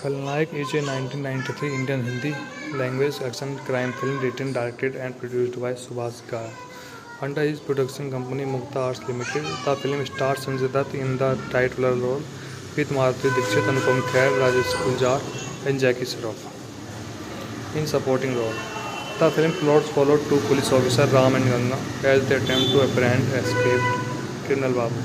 Khalnaik is a 1993 Indian Hindi language action crime film written, directed and produced by Subhash Ghai. Under his production company Mukta Arts Limited, the film stars Sanjay Dutt in the title role with Madhuri Dixit, Anupam Kher, Rajesh Punjar and Jackie Shroff in supporting role. The film plots followed two police officers Ram and Ganga as they attempt to apprehend escaped criminal Babu.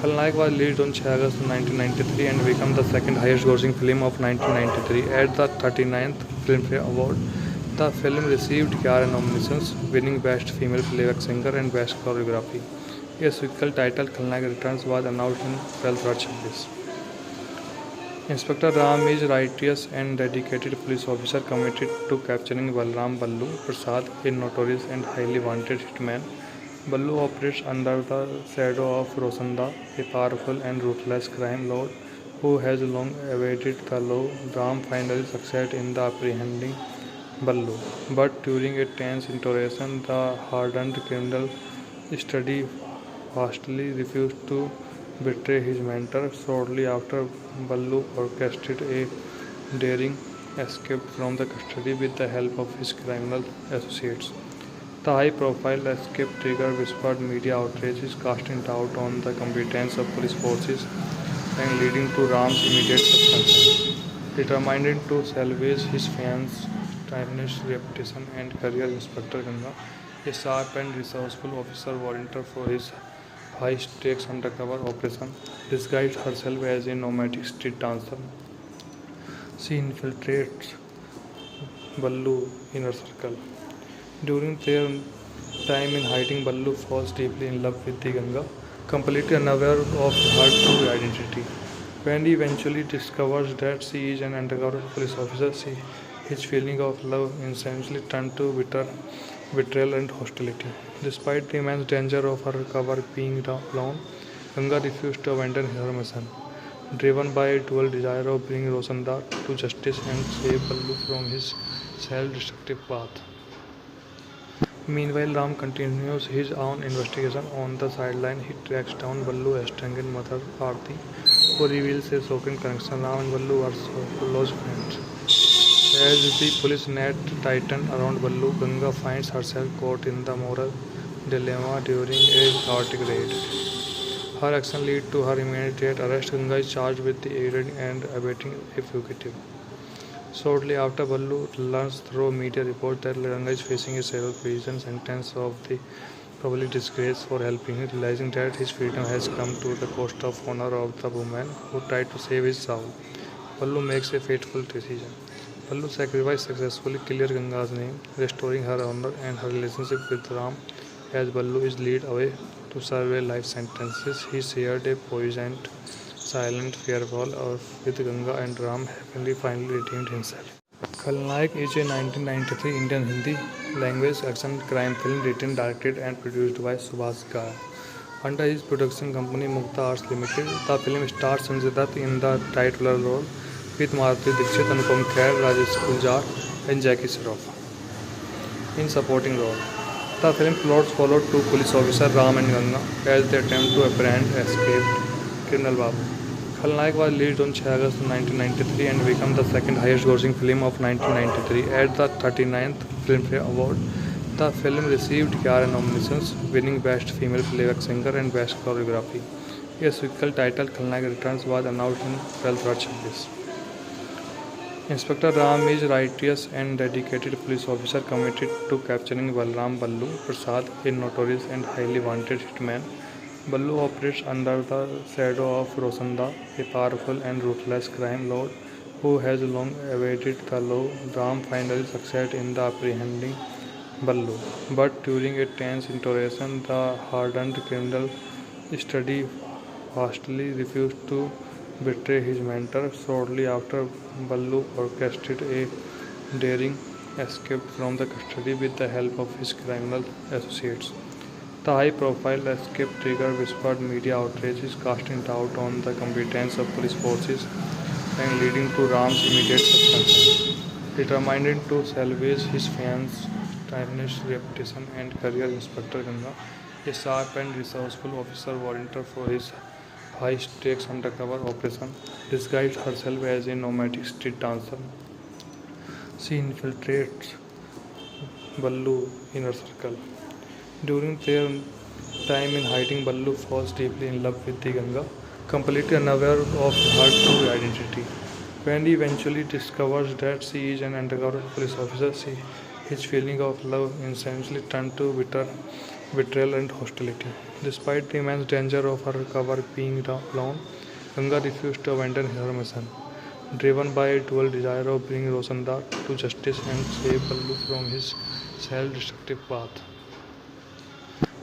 Khalnaik was released on 6 August 1993 and became the second highest grossing film of 1993 at the 39th Filmfare Award. The film received 11 nominations, winning Best Female Playback Singer and Best Choreography. A sequel titled Khalnaik Returns was announced on 12 March 2026. Inspector Ram is a righteous and dedicated police officer committed to capturing Balram Ballu Prasad, a notorious and highly wanted hitman. Ballu operates under the shadow of Rosanda, a powerful and ruthless crime lord who has long evaded the law. Ram finally succeeds in the apprehending Ballu, but during a tense interrogation, the hardened criminal study fastly refused to betray his mentor. Shortly after, Ballu orchestrated a daring escape from the custody with the help of his criminal associates. The high-profile escape triggered whispered media outrages, casting doubt on the competence of police forces and leading to Ram's immediate suspension. Determined to salvage his fans' tarnished reputation and career, Inspector Ganga, a sharp and resourceful officer volunteered for his high-stakes undercover operation. Disguised herself as a nomadic street dancer, she infiltrates Ballu inner circle. During their time in hiding, Ballu falls deeply in love with the Ganga, completely unaware of her true identity. When he eventually discovers that she is an undercover police officer, his feeling of love instantly turns to bitter betrayal and hostility. Despite the immense danger of her cover being alone, Ganga refused to abandon her mission. Driven by a dual desire of bringing Rosanda to justice and save Ballu from his self-destructive path. Meanwhile, Ram continues his own investigation. On the sideline, he tracks down Ballu's estranged mother, Aarti, who reveals a shocking connection. Ram and Ballu are so close friends. As the police net tightens around Ballu, Ganga finds herself caught in the moral dilemma during a chaotic raid. Her action leads to her immediate arrest. Ganga is charged with aiding and abetting a fugitive. Shortly after, Ballu learns through media reports that Ganga is facing a severe prison sentence of the public disgrace for helping him, realizing that his freedom has come to the cost of honor of the woman who tried to save his soul. Ballu makes a fateful decision. Ballu's sacrifice successfully clears Ganga's name, restoring her honor and her relationship with Ram. As Ballu is led away to serve a life sentence, he shared a poignant, silent farewell with Ganga, and Ram happily finally redeemed himself. Khalnaik is a 1993 Indian Hindi language action crime film written, directed and produced by Subhash Ghai. Under his production company Mukta Arts Limited, the film stars Sanjay Dutt in the title role with Madhuri Dixit, Anupam Kher, Rajesh Punjar and Jackie Shroff in supporting role. The film plots followed two police officers Ram and Ganga as they attempt to apprehend escaped criminal Babu. Khalnaik was released on 6 August 1993 and became the second highest grossing film of 1993 at the 39th Filmfare Award. The film received 11 nominations, winning Best Female Playback Singer and Best Choreography. A sequel titled Khalnaik Returns was announced on 12 March 2026. Inspector Ram is a righteous and dedicated police officer committed to capturing Balram Ballu Prasad, a notorious and highly wanted hitman. Ballu operates under the shadow of Rosanda, a powerful and ruthless crime lord who has long evaded the law. Ram finally succeeds in the apprehending Ballu, but during a tense interrogation, the hardened criminal study fastly refused to betray his mentor. Shortly after, Ballu orchestrated a daring escape from the custody with the help of his criminal associates. The high-profile escape triggered whispered media outrages, casting doubt on the competence of police forces and leading to Ram's immediate suspension. Determined to salvage his fans' tarnished reputation and career, Inspector Ganga, a sharp and resourceful officer volunteered for his high-stakes undercover operation, disguised herself as a nomadic street dancer. She infiltrates Ballu inner circle. During their time in hiding, Ballu falls deeply in love with the Ganga, completely unaware of her true identity. When he eventually discovers that she is an undercover police officer, his feeling of love instantly turns to bitter betrayal and hostility. Despite the immense danger of her cover being alone, Ganga refused to abandon her mission. Driven by a dual desire of bringing Rosanda to justice and save Ballu from his self-destructive path.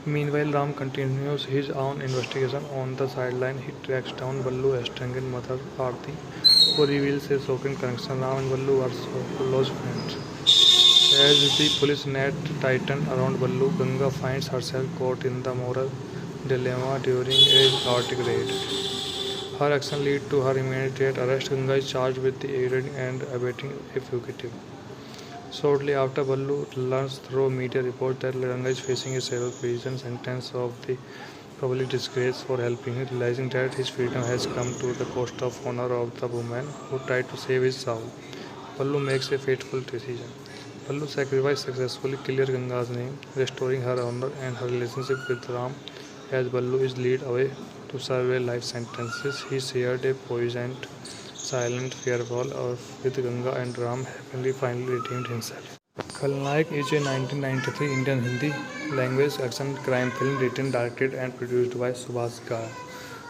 Meanwhile, Ram continues his own investigation. On the sideline, he tracks down Ballu estranged mother Aarti, who reveals a shocking connection. Ram and Ballu are so close friends. As the police net tighten around Ballu, Ganga finds herself caught in the moral dilemma during a chaotic raid. Her action leads to her immediate arrest. Ganga is charged with aiding and abetting a fugitive. Shortly after, Ballu learns through media reports that Ganga is facing a several prison sentence of the public disgrace for helping him, realizing that his freedom has come to the cost of honor of the woman who tried to save his soul. Ballu makes a fateful decision. Ballu's sacrifice successfully clears Ganga's name, restoring her honor and her relationship with Ram. As Ballu is led away to serve a life sentence, he shared a poignant, silent farewell with Ganga, and Ram finally redeemed himself. Khalnaik is a 1993 Indian Hindi language action crime film written, directed and produced by Subhas Ghai.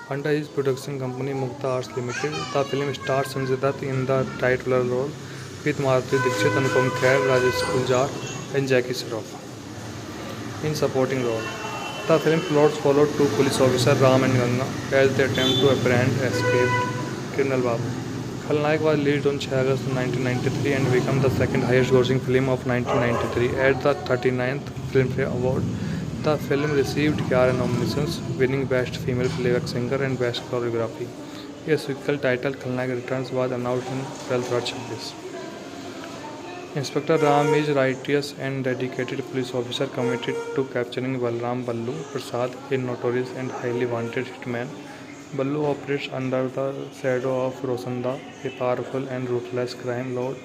Under his production company Mukta Arts Limited, the film stars Sanjay Dutt in the title role with Maruti Dixit, Anupam Kher, Rajesh Guljar and Jackie Shroff in supporting role. The film plots followed two police officers, Ram and Ganga, as they attempt to apprehend escaped criminal Babu. Khalnaik was released on 6 August 1993 and became the second highest grossing film of 1993 at the 39th Filmfare Award. The film received 11 nominations, winning Best Female Playback Singer and Best Choreography. A sequel titled Khalnaik Returns was announced on 12 March 2026. Inspector Ram is a righteous and dedicated police officer committed to capturing Balram Ballu Prasad, a notorious and highly wanted hitman. Ballu operates under the shadow of Rosanda, a powerful and ruthless crime lord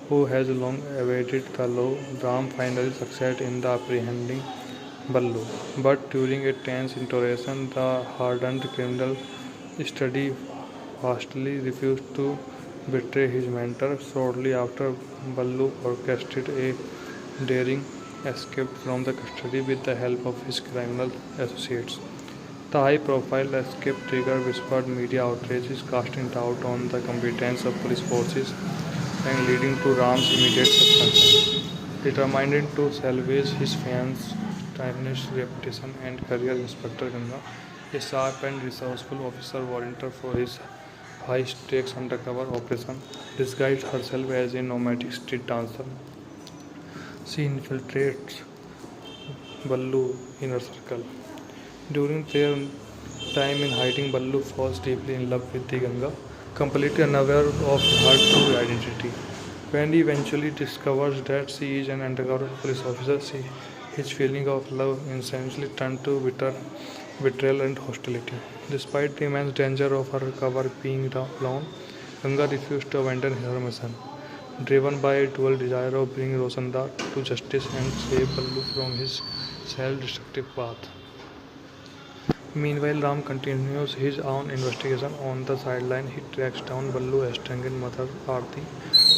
who has long evaded the law. Ram finally succeeds in the apprehending Ballu, but during a tense interrogation, the hardened criminal steadfastly refused to betray his mentor. Shortly after, Ballu orchestrated a daring escape from the custody with the help of his criminal associates. The high-profile escape triggered whispered media outrages, casting doubt on the competence of police forces and leading to Ram's immediate suspension. Determined to salvage his fans' tarnished reputation and career, Inspector Ganga, a sharp and resourceful officer, volunteered for his high-stakes undercover operation, disguised herself as a nomadic street dancer. She infiltrates Ballu inner circle. During their time in hiding, Ballu falls deeply in love with the Ganga, completely unaware of her true identity. When he eventually discovers that she is an undercover police officer, his feeling of love instantly turns to bitter betrayal and hostility. Despite the immense danger of her cover being alone, Ganga refused to abandon her mission. Driven by a dual desire of bringing Rosanda to justice and save Ballu from his self-destructive path. Meanwhile, Ram continues his own investigation. On the sideline, he tracks down Ballu estranged mother Aarti,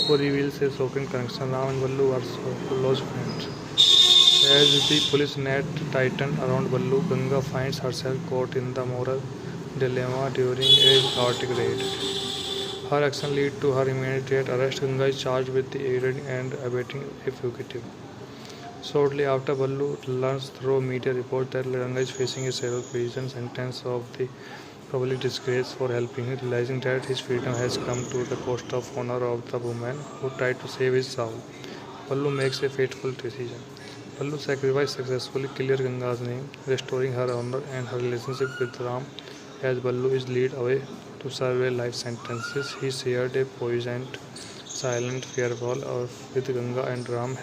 who reveals a shocking connection. Ram and Ballu are so close friends. As the police net tighten around Ballu, Ganga finds herself caught in the moral dilemma during a chaotic raid. Her action leads to her immediate arrest. Ganga is charged with aiding and abetting a fugitive. Shortly after, Ballu learns through media reports that Ganga is facing a several prison sentence of the public disgrace for helping him, realizing that his freedom has come to the cost of honor of the woman who tried to save his soul. Ballu makes a fateful decision. Ballu's sacrifice successfully clears Ganga's name, restoring her honor and her relationship with Ram. As Ballu is led away to serve a life sentence, he shared a poignant, silent farewell with Ganga, and Ram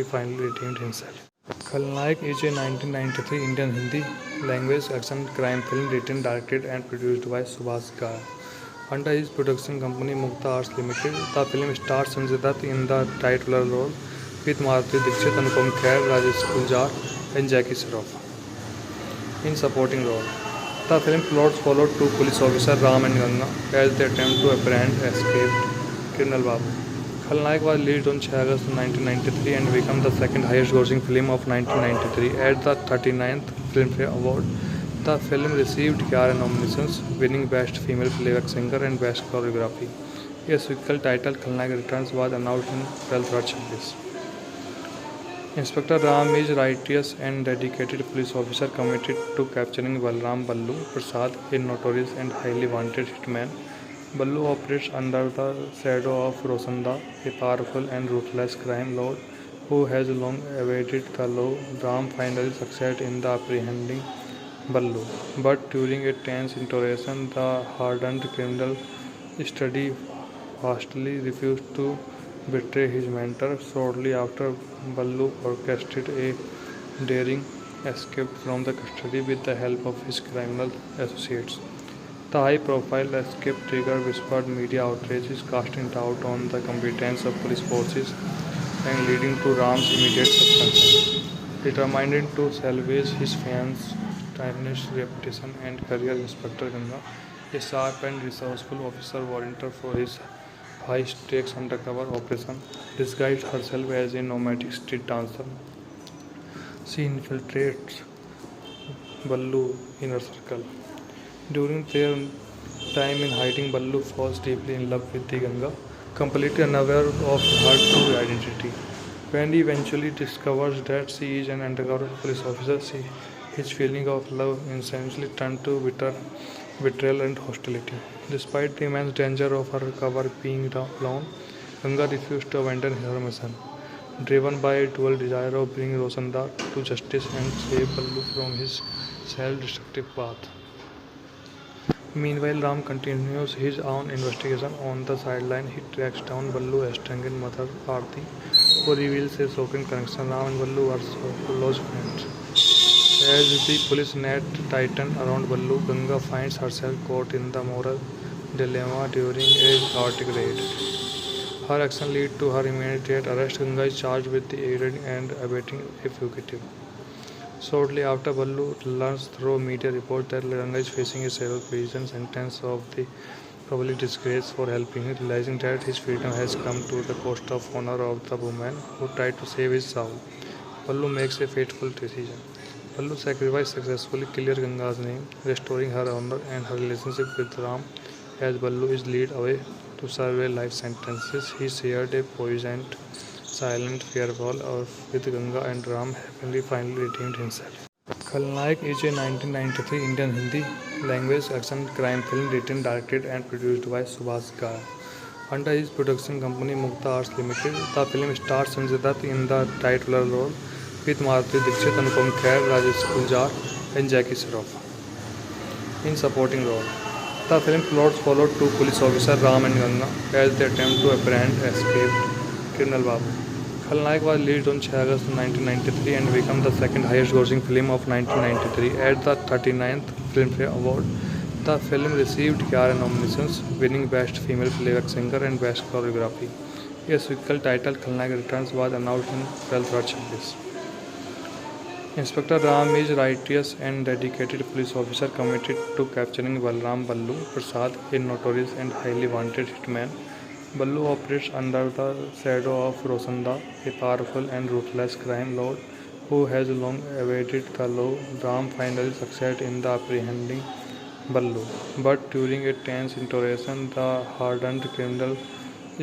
finally redeemed himself. Khalnaik is a 1993 Indian Hindi language action crime film written, directed and produced by Subhash Ghai. Under his production company Mukta Arts Limited, the film stars Sanjay Dutt in the title role with Maruti Dixit, Anupam Kher, Rajesh Kuljar and Jackie Shroff in supporting role. The film plots followed two police officers Ram and Ganga as they attempt to apprehend escaped criminal Babu. Khalnaik was released on 6 August 1993 and became the second highest grossing film of 1993 at the 39th Filmfare Award. The film received 11 nominations, winning Best Female Playback Singer and Best Choreography. A sequel titled Khalnaik Returns was announced in 12th. Inspector Ram is a righteous and dedicated police officer committed to capturing Balram Ballu Prasad, a notorious and highly wanted hitman. Ballu operates under the shadow of Rosanda, a powerful and ruthless crime lord who has long evaded the law. Ram finally succeeds in the apprehending Ballu, but during a tense interrogation, the hardened criminal steadfastly refused to betray his mentor. Shortly after, Ballu orchestrated a daring escape from the custody with the help of his criminal associates. The high-profile escape triggered whispered media outrages, casting doubt on the competence of police forces and leading to Ram's immediate suspension. Determined to salvage his fans' tarnished reputation and career, Inspector Ganga, a sharp and resourceful officer, volunteered for his high-stakes undercover operation. Disguised herself as a nomadic street dancer, she infiltrates Ballu's inner circle. During their time in hiding, Ballu falls deeply in love with the Ganga, completely unaware of her true identity. When he eventually discovers that she is an undercover police officer, his feeling of love instantly turns to betrayal and hostility. Despite the immense danger of her cover being blown, Ganga refused to abandon her mission. Driven by a dual desire of bringing Rosanda to justice and save Ballu from his self-destructive path. Meanwhile, Ram continues his own investigation. On the sideline, he tracks down Ballu's estranged mother, Aarti, who reveals a shocking connection. Ram and Ballu are close friends. As the police net tightens around Ballu, Ganga finds herself caught in the moral dilemma during a chaotic raid. Her action leads to her immediate arrest. Ganga is charged with aiding and abetting a fugitive. Shortly after, Ballu learns through media reports that Ganga is facing a several prison sentence of the probably disgrace for helping him. Realizing that his freedom has come to the cost of honor of the woman who tried to save his soul, Ballu makes a fateful decision. Ballu's sacrifice successfully clears Ganga's name, restoring her honor and her relationship with Ram. As Ballu is led away to serve a life sentence, he shared a poisoned silent farewell with Ganga, and Ram happily finally redeemed himself. Khalnaik is a 1993 Indian Hindi language action crime film written, directed and produced by Subhash Ghai. Under his production company Mukta Arts Limited, the film stars Sanjay Dutt in the title role with Maruti Dixit, Anupam Kher, Rajesh Kuljar and Jackie Shroff in supporting role. The film plots followed two police officers Ram and Ganga as they attempt to apprehend escaped criminal Babu. Khalnaik was released on 6 August 1993 and became the second highest grossing film of 1993 at the 39th Filmfare Award. The film received 11 nominations, winning Best Female Playback Singer and Best Choreography. A sequel titled Khalnaik Returns was announced in 12th. Inspector Ram is a righteous and dedicated police officer committed to capturing Balram Ballu Prasad, a notorious and highly wanted hitman. Ballu operates under the shadow of Rosanda, a powerful and ruthless crime lord who has long evaded the law. Ram finally succeeds in the apprehending Ballu, but during a tense interrogation, the hardened criminal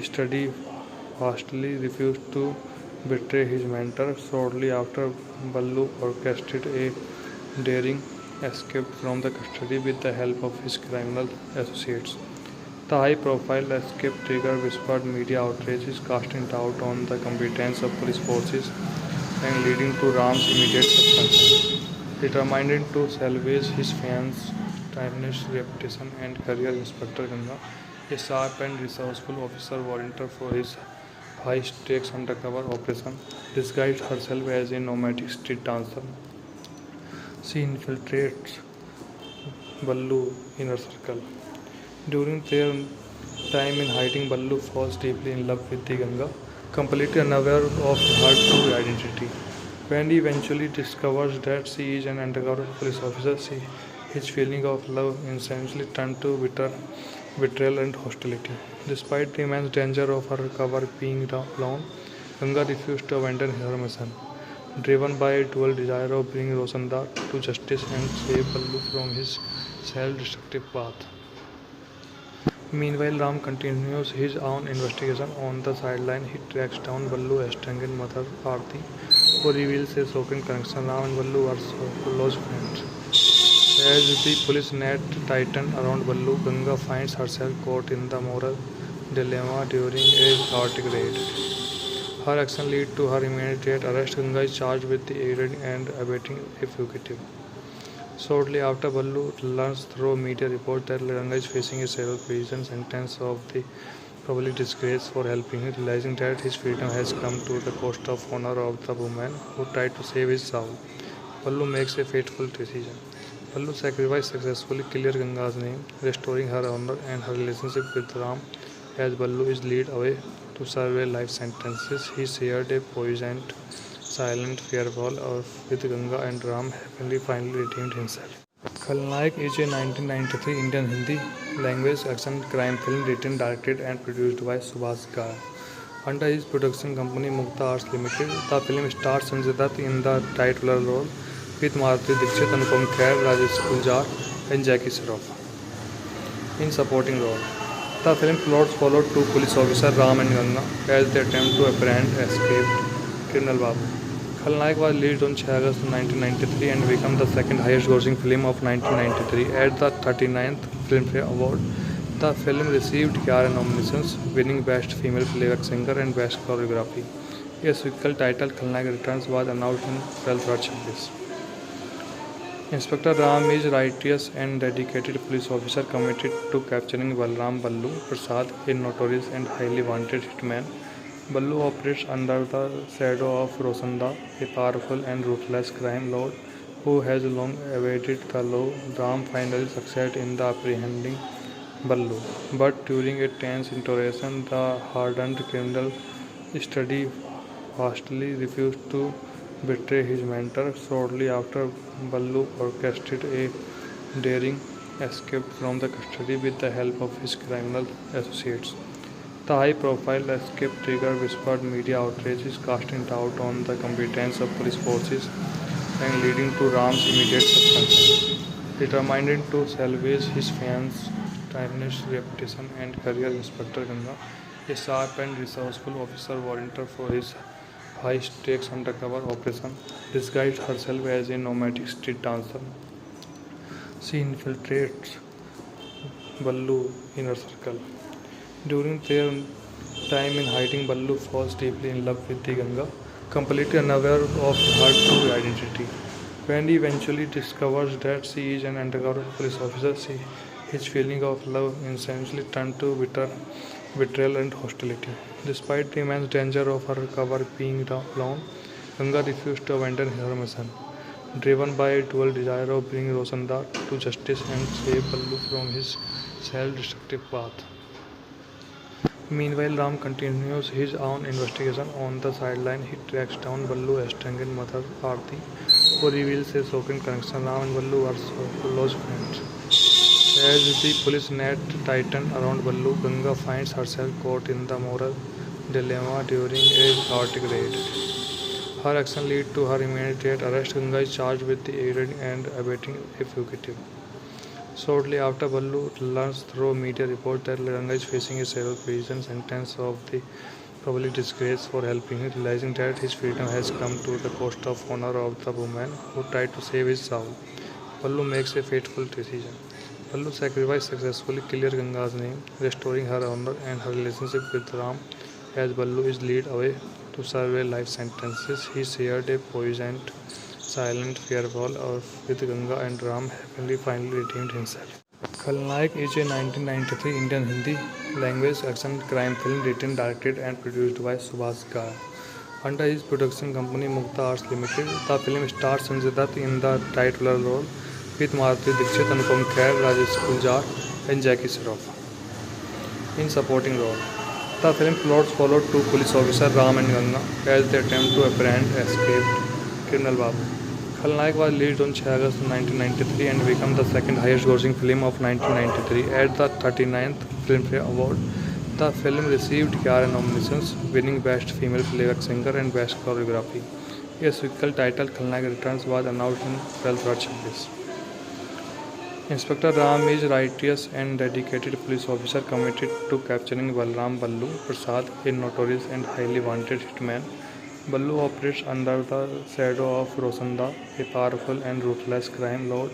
steadfastly refused to betray his mentor. Shortly after, Ballu orchestrated a daring escape from the custody with the help of his criminal associates. The high-profile escape triggered whispered media outrages, casting doubt on the competence of police forces and leading to Ram's immediate suspension. Determined to salvage his fans' tarnished reputation and career, Inspector Ganga, a sharp and resourceful officer, volunteered for his Vice takes undercover operation, disguised herself as a nomadic street dancer. She infiltrates Ballu inner circle. During their time in hiding, Ballu falls deeply in love with the Ganga, completely unaware of her true identity. When he eventually discovers that she is an undercover police officer, his feeling of love instantly turns to betrayal and hostility. Despite the immense danger of her cover being blown, Ganga refused to abandon her mission. Driven by a dual desire of bringing Rosanda to justice and save Ballu from his self-destructive path. Meanwhile, Ram continues his own investigation. On the sideline, he tracks down Ballu estranged mother Aarti, who reveals a shocking connection. Ram and Ballu are so close friends. As the police net tightens around Ballu, Ganga finds herself caught in the moral dilemma during a chaotic raid. Her action leads to her immediate arrest. Ganga is charged with aiding and abetting a fugitive. Shortly after, Ballu learns through media reports that Ganga is facing a several prison sentence of the public disgrace for helping him, realizing that his freedom has come to the cost of honor of the woman who tried to save his soul. Ballu makes a fateful decision. Ballu's sacrifice successfully clears Ganga's name, restoring her honor and her relationship with Ram. As Ballu is led away to serve a life sentence, he shared a poisoned silent farewell with Ganga, and Ram happily finally redeemed himself. Khalnaik is a 1993 Indian Hindi language action crime film written, directed and produced by Subhash Ghai. Under his production company Mukta Arts Limited, the film stars Sanjay Dutt in the title role with Maruti Dixit, Anupam Kher, Rajesh Kuljar and Jackie Shroff in supporting role. The film plots followed two police officers, Ram and Ganga, as they attempt to apprehend escaped criminal Babu. Khalnaik was released on 6 August 1993 and became the second highest grossing film of 1993 at the 39th Filmfare Award. The film received 11 nominations, winning Best Female Playback Singer and Best Choreography. A sequel titled Khalnaik Returns was announced on 12 February. Inspector Ram is a righteous and dedicated police officer committed to capturing Balram Ballu Prasad, a notorious and highly wanted hitman. Ballu operates under the shadow of Rosanda, a powerful and ruthless crime lord who has long evaded the law. Ram finally succeeds in the apprehending Ballu, but during a tense interrogation, the hardened criminal steadfastly refused to betray his mentor. Shortly after, Ballu orchestrated a daring escape from the custody with the help of his criminal associates. The high-profile escape triggered whispered media outrages, casting doubt on the competence of police forces and leading to Ram's immediate suspension. Determined to salvage his fans' timeless reputation and career, Inspector Ganga, a sharp and resourceful officer, volunteered for his high-stakes undercover operation, disguised herself as a nomadic street dancer. She infiltrates Ballu inner circle. During their time in hiding, Ballu falls deeply in love with the Ganga, completely unaware of her true identity. When he eventually discovers that she is an undercover police officer, his feeling of love instantly turns to betrayal and hostility. Despite the immense danger of her cover being blown, Ganga refused to abandon her mission. Driven by a dual desire of bringing Rosanda to justice and save Ballu from his self-destructive path. Meanwhile, Ram continues his own investigation. On the sideline, he tracks down Ballu estranged mother Aarti, who reveals a shocking connection. Ram and Ballu are so close friends. As the police net tightens around Ballu, Ganga finds herself caught in the moral dilemma during a chaotic raid. Her action leads to her immediate arrest. Ganga is charged with aiding and abetting a fugitive. Shortly after, Ballu learns through media reports that Ganga is facing a several prison sentence of the public disgrace for helping him, realizing that his freedom has come to the cost of honor of the woman who tried to save his soul. Ballu makes a fateful decision. Ballu's sacrifice successfully clears Ganga's name, restoring her honor and her relationship with Ram. As Ballu is led away to serve a life sentence, he shared a poisoned silent farewell with Ganga, and Ram happily finally redeemed himself. Khalnaik is a 1993 Indian Hindi language action crime film written, directed and produced by Subhas Ghai. Under his production company Mukta Arts Limited, the film stars Sanjay Dutt in the title role with Madhuri Dixit, Anupam Kher, Rajesh Kuljar and Jackie Shroff in supporting role. The film plots followed two police officers Ram and Ganga as they attempt to apprehend escaped criminal Babu. Khalnaik was released on 6 August 1993 and became the second highest grossing film of 1993 at the 39th Filmfare Award. The film received 11 nominations, winning Best Female Playback Singer and Best Choreography. A sequel titled Khalnaik Returns was announced on 12th March. Inspector Ram is a righteous and dedicated police officer committed to capturing Balram Ballu Prasad, a notorious and highly wanted hitman. Ballu operates under the shadow of Rosanda, a powerful and ruthless crime lord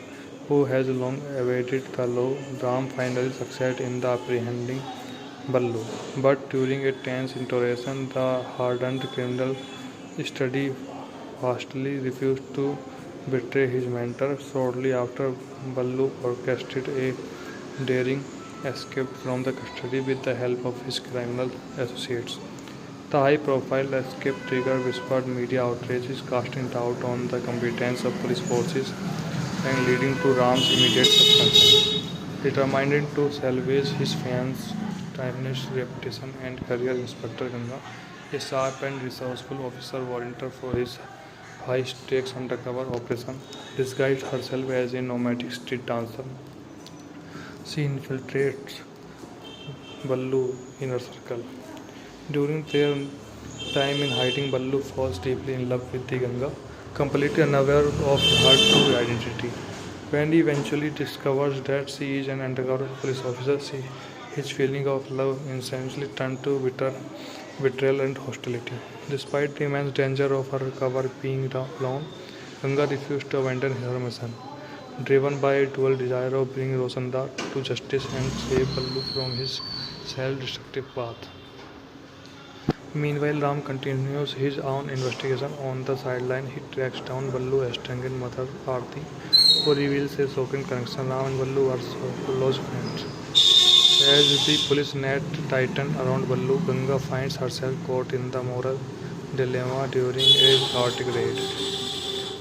who has long evaded the law. Ram finally succeeds in the apprehending Ballu, but during a tense interrogation, the hardened criminal steadfastly refused to betray his mentor. Shortly after, Ballu orchestrated a daring escape from the custody with the help of his criminal associates. The high-profile escape triggered whispered media outrages, casting doubt on the competence of police forces and leading to Ram's immediate suspension. Determined to salvage his fans' timeless reputation and career, Inspector Ganga, a sharp and resourceful officer volunteered for his high-stakes undercover operation, disguised herself as a nomadic street dancer. She infiltrates Ballu inner circle. During their time in hiding, Ballu falls deeply in love with the Ganga, completely unaware of her true identity. When he eventually discovers that she is an undercover police officer, his feeling of love instantly turns to betrayal and hostility. Despite the immense danger of her cover being blown, Ganga refused to abandon her mission. Driven by a dual desire of bringing Rosanda to justice and save Ballu from his self-destructive path. Meanwhile, Ram continues his own investigation. On the sideline, he tracks down Ballu's estranged mother, Aarti, who reveals a shocking connection. Ram and Ballu are so close friends. As the police net tighten around Ballu, Ganga finds herself caught in the moral dilemma during a chaotic raid.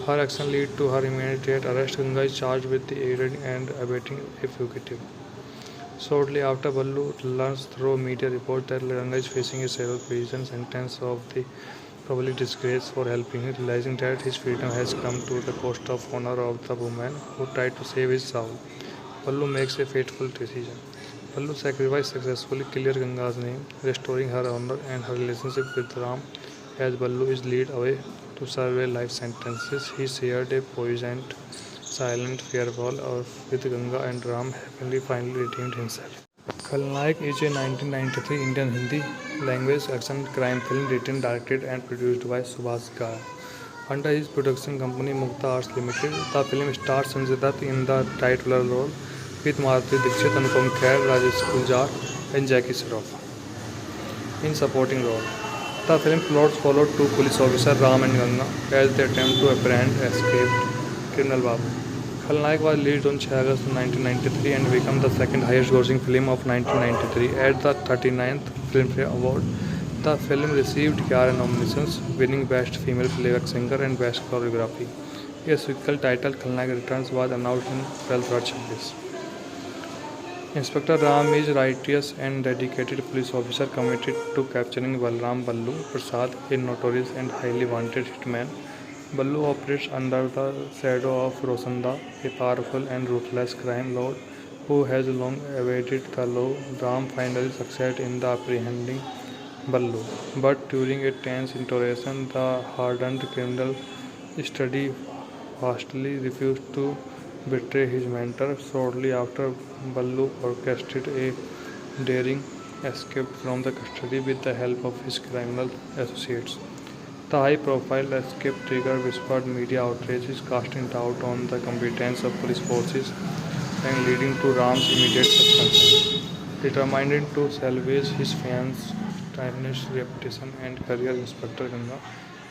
Her action leads to her immediate arrest. Ganga is charged with aiding and abetting a fugitive. Shortly after, Ballu learns through media reports that Ganga is facing a several prison sentence of the public disgrace for helping him, realizing that his freedom has come to the cost of honor of the woman who tried to save his soul. Ballu makes a fateful decision. Ballu's sacrifice successfully clears Ganga's name, restoring her honor and her relationship with Ram. As Ballu is led away to serve a life sentence, he shared a poignant, silent farewell with Ganga, and Ram happily finally redeemed himself. Khalnaik is a 1993 Indian Hindi language action crime film written, directed and produced by Subhas Ghai. Under his production company Mukta Arts Limited, the film stars Sanjay Dutt in the title role with Madhuri Dixit, Anupam Kher, Rajesh Kuljar and Jackie Shroff in supporting role. The film plots followed two police officers Ram and Ganga as they attempt to apprehend escaped criminal Babu. Khalnaik was released on 6 August 1993 and became the second highest grossing film of 1993 at the 39th Filmfare Award. The film received 11 nominations, winning Best Female Playback Singer and Best Choreography. A sequel titled Khalnaik Returns was announced on 12th March. Inspector Ram is a righteous and dedicated police officer committed to capturing Balram Ballu Prasad, a notorious and highly wanted hitman. Ballu operates under the shadow of Rosanda, a powerful and ruthless crime lord who has long evaded the law. Ram finally succeeds in the apprehending Ballu, but during a tense interrogation, the hardened criminal steadfastly refused to betray his mentor. Shortly after, Ballu orchestrated a daring escape from the custody with the help of his criminal associates. The high-profile escape triggered whispered media outrages, casting doubt on the competence of police forces and leading to Ram's immediate suspension. Determined to salvage his fans' timeless reputation and career, Inspector Ganga,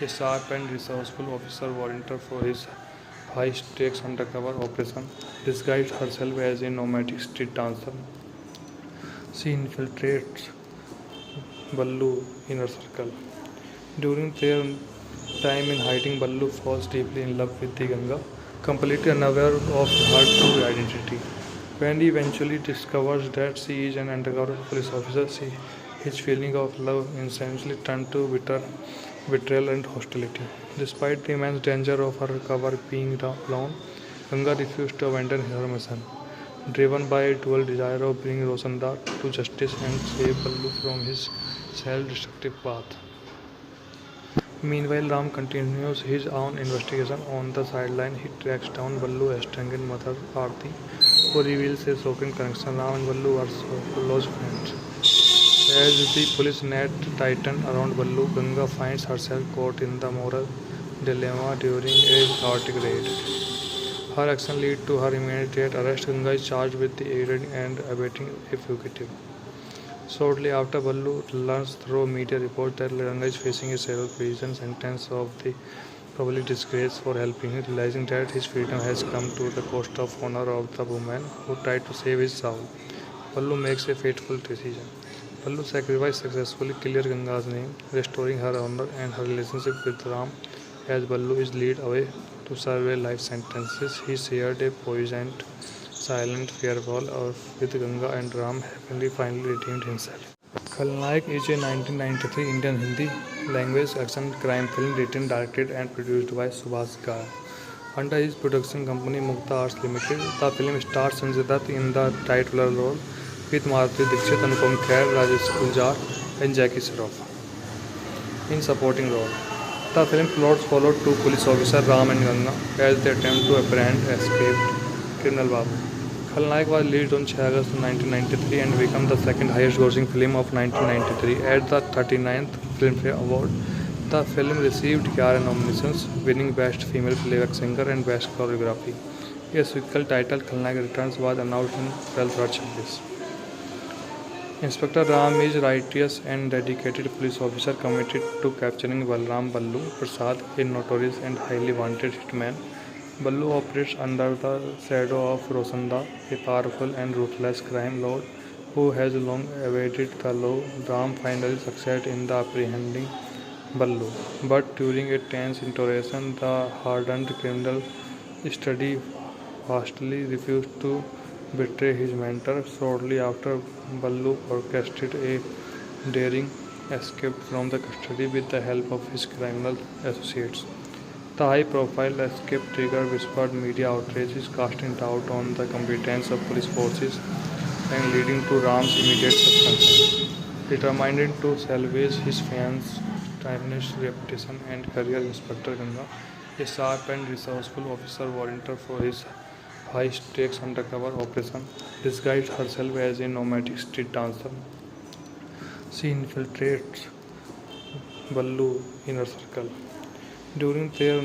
a sharp and resourceful officer volunteered for his high-stakes undercover operation, disguised herself as a nomadic street dancer. She infiltrates Ballu inner circle. During their time in hiding, Ballu falls deeply in love with the Ganga, completely unaware of her true identity. When he eventually discovers that she is an undercover police officer, his feeling of love instantly turns to betrayal and hostility. Despite the immense danger of her cover being alone, Ganga refused to abandon her mission. Driven by a dual desire of bringing Rosanda to justice and save Ballu from his self-destructive path. Meanwhile, Ram continues his own investigation. On the sideline, he tracks down Ballu's estranged mother, Aarti, who reveals a shocking connection. Ram and Ballu are so close friends. As the police net tighten around Ballu, Ganga finds herself caught in the moral dilemma during a chaotic raid. Her action leads to her immediate arrest. Ganga is charged with aiding and abetting a fugitive. Shortly after, Ballu learns through media reports that Ganga is facing a several prison sentence of the public disgrace for helping him, realizing that his freedom has come to the cost of honor of the woman who tried to save his soul. Ballu makes a fateful decision. Ballu's sacrifice successfully clears Ganga's name, restoring her honor and her relationship with Ram. As Ballu is led away to serve a life sentence, he shared a poignant, silent farewell with Ganga, and Ram happily finally redeemed himself. Khalnaik is a 1993 Indian Hindi language action crime film written, directed and produced by Subhash Ghai. Under his production company Mukta Arts Limited, the film stars Sanjay Dutt in the title role with Madhuri Dixit, Anupam Kher, Rajesh Guljar and Jackie Shroff in supporting role. The film plot followed two police officers, Ram and Ganga, as they attempt to apprehend escaped criminal Babu. Khalnaik was released on 6 August 1993 and became the second highest grossing film of 1993 at the 39th Filmfare Award. The film received 11 nominations, winning Best Female Playback Singer and Best Choreography. A sequel titled Khalnaik Returns was announced on 12 March 2026. Inspector Ram is a righteous and dedicated police officer committed to capturing Balram Ballu Prasad, a notorious and highly wanted hitman. Ballu operates under the shadow of Rosanda, a powerful and ruthless crime lord who has long evaded the law. Ram finally succeeds in the apprehending Ballu, but during a tense interrogation, the hardened criminal steadfastly refused to betray his mentor. Shortly after, Ballu orchestrated a daring escape from the custody with the help of his criminal associates. The high-profile escape triggered whispered media outrages, casting doubt on the competence of police forces and leading to Ram's immediate suspension. Determined to salvage his fiance's tarnished reputation and career, Inspector Ganga, a sharp and resourceful officer volunteered for his high-stakes undercover operation, disguised herself as a nomadic street dancer. She infiltrates Ballu inner circle. During their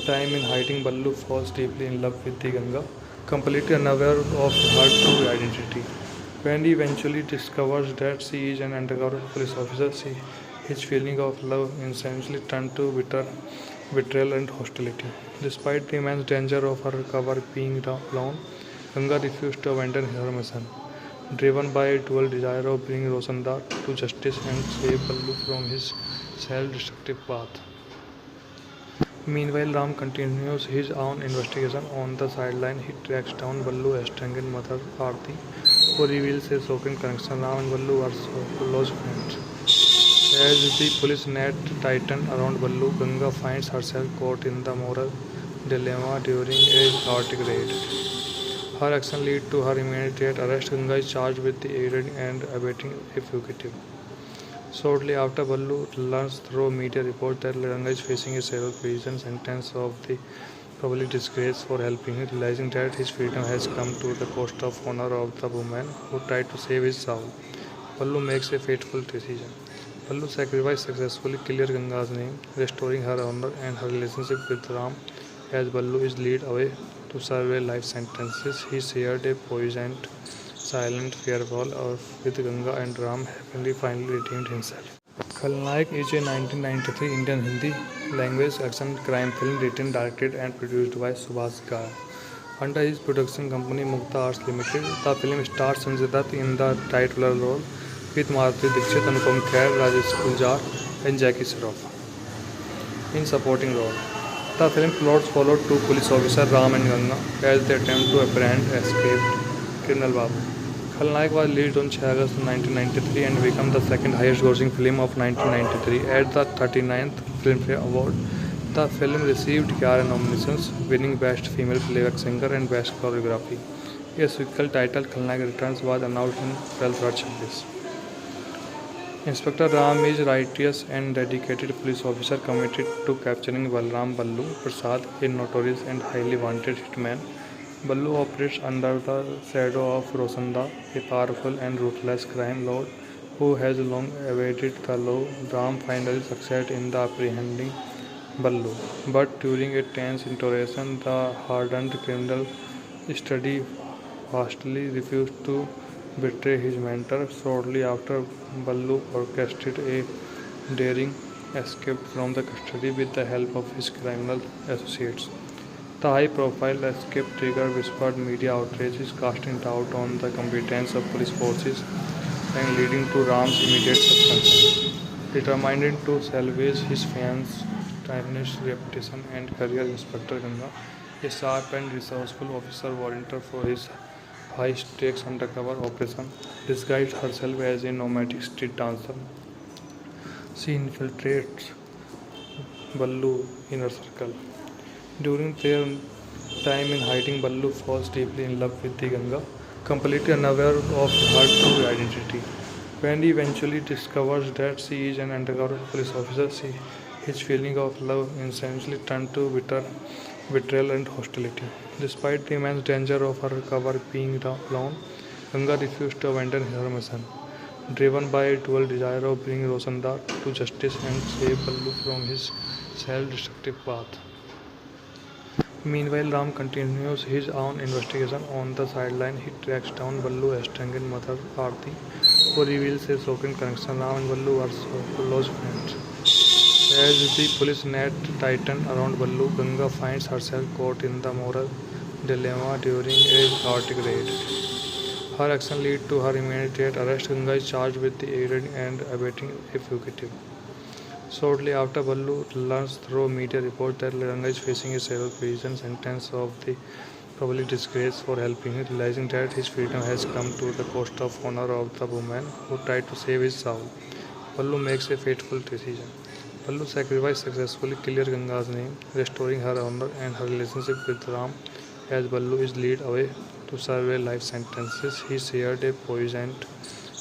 time in hiding, Ballu falls deeply in love with the Ganga, completely unaware of her true identity. When he eventually discovers that she is an undercover police officer, his feeling of love instantly turns to betrayal and hostility. Despite the immense danger of her cover being alone, Ganga refused to abandon her mission. Driven by a dual desire of bringing Rosanda to justice and save Ballu from his self-destructive path. Meanwhile, Ram continues his own investigation. On the sideline, he tracks down Ballu's estranged mother, Aarti, who reveals a shocking connection. Ram and Ballu are so close friends. As the police net tighten around Ballu, Ganga finds herself caught in the moral dilemma during a chaotic raid. Her action leads to her immediate arrest. Ganga is charged with aiding and abetting a fugitive. Shortly after, Ballu learns through media reports that Ganga is facing a several prison sentence of the public disgrace for helping him, realizing that his freedom has come to the cost of honor of the woman who tried to save his soul. Ballu makes a fateful decision. Ballu's sacrifice successfully clears Ganga's name, restoring her honor and her relationship with Ram. As Ballu is led away to serve a life sentence, he shared a poignant, silent farewell with Ganga, and Ram happily finally redeemed himself. खलनायक is a 1993 Indian Hindi language action crime film written, directed and produced by Subhash Ghai. Under his production company Mukta Arts Limited, the film stars Sanjay Dutt in the title role with Madhuri Dixit, Anupam Kher, Rajesh Guljar and Jackie Shroff in supporting role. The film plots followed two police officers Ram and Ganga as they attempt to apprehend escaped criminal Babu. Khalnaik was released on 6 August 1993 and became the second highest grossing film of 1993 at the 39th Filmfare Award. The film received 11 nominations, winning Best Female Playback Singer and Best Choreography. A sequel titled Khalnaik Returns was announced on 12 March 2026. Inspector Ram is a righteous and dedicated police officer committed to capturing Balram Ballu Prasad, a notorious and highly wanted hitman. Ballu operates under the shadow of Rosanda, a powerful and ruthless crime lord who has long evaded the law. Ram finally succeeds in the apprehending Ballu, but during a tense interrogation, the hardened criminal steadfastly refused to betray his mentor. Shortly after, Ballu orchestrated a daring escape from the custody with the help of his criminal associates. The high-profile escape triggered whispered media outrages, casting doubt on the competence of police forces and leading to Ram's immediate suspension. Determined to salvage his fiance's tarnished reputation and career, Inspector Ganga, a sharp and resourceful officer volunteered for his high-stakes undercover operation. Disguised herself as a nomadic street dancer, she infiltrates Ballu's inner circle. During their time in hiding, Ballu falls deeply in love with the Ganga, completely unaware of her true identity. When he eventually discovers that she is an undercover police officer, his feeling of love instantly turns to bitter betrayal and hostility. Despite the immense danger of her cover being alone, Ganga refused to abandon her mission. Driven by a dual desire of bringing Rosandar to justice and save Ballu from his self-destructive path. Meanwhile, Ram continues his own investigation. On the sideline, he tracks down Ballu estranged mother Aarti, who reveals a shocking connection. Ram and Ballu are so close friends. As the police net tightens around Ballu, Ganga finds herself caught in the moral dilemma during a chaotic raid. Her action leads to her immediate arrest. Ganga is charged with aiding and abetting a fugitive. Shortly after, Ballu learns through media reports that Ganga is facing a several prison sentence of the probably disgrace for helping him, realizing that his freedom has come to the cost of honor of the woman who tried to save his soul. Ballu makes a fateful decision. Ballu's sacrifice successfully clears Ganga's name, restoring her honor and her relationship with Ram. As Ballu is led away to serve a life sentence, he shared a poisoned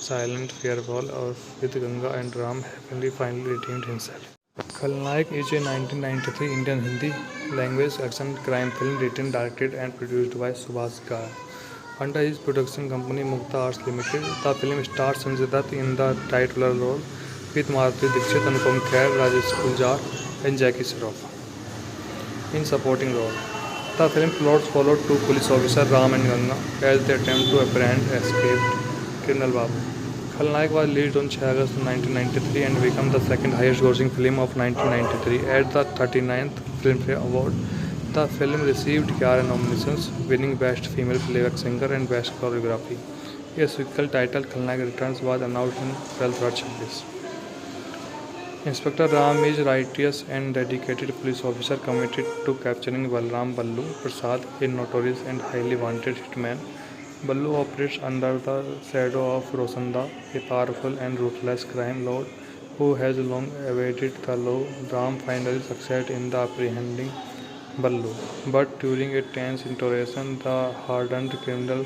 silent farewell with Ganga, and Ram finally redeemed himself. Khalnaik is a 1993 Indian Hindi language action crime film written, directed and produced by Subhash Ghai. Under his production company Mukta Arts Limited, the film stars Sanjay Dutt in the title role with Madhuri Dixit, Anupam Kher, Rajesh Guljar and Jackie Shroff in supporting role. The film plots followed two police officers Ram and Ganga as they attempt to apprehend escaped criminal Babu. Khalnaik was released on 6 August 1993 and became the second highest grossing film of 1993 at the 39th Filmfare Award. The film received 11 nominations, winning Best Female Playback Singer and Best Choreography. A sequel titled Khalnaik Returns was announced on 12 March 2026. Inspector Ram is a righteous and dedicated police officer committed to capturing Balram Ballu Prasad, a notorious and highly wanted hitman. Ballu operates under the shadow of Rosanda, a powerful and ruthless crime lord who has long evaded the law. Ram finally succeeds in the apprehending Ballu, but during a tense interrogation, the hardened criminal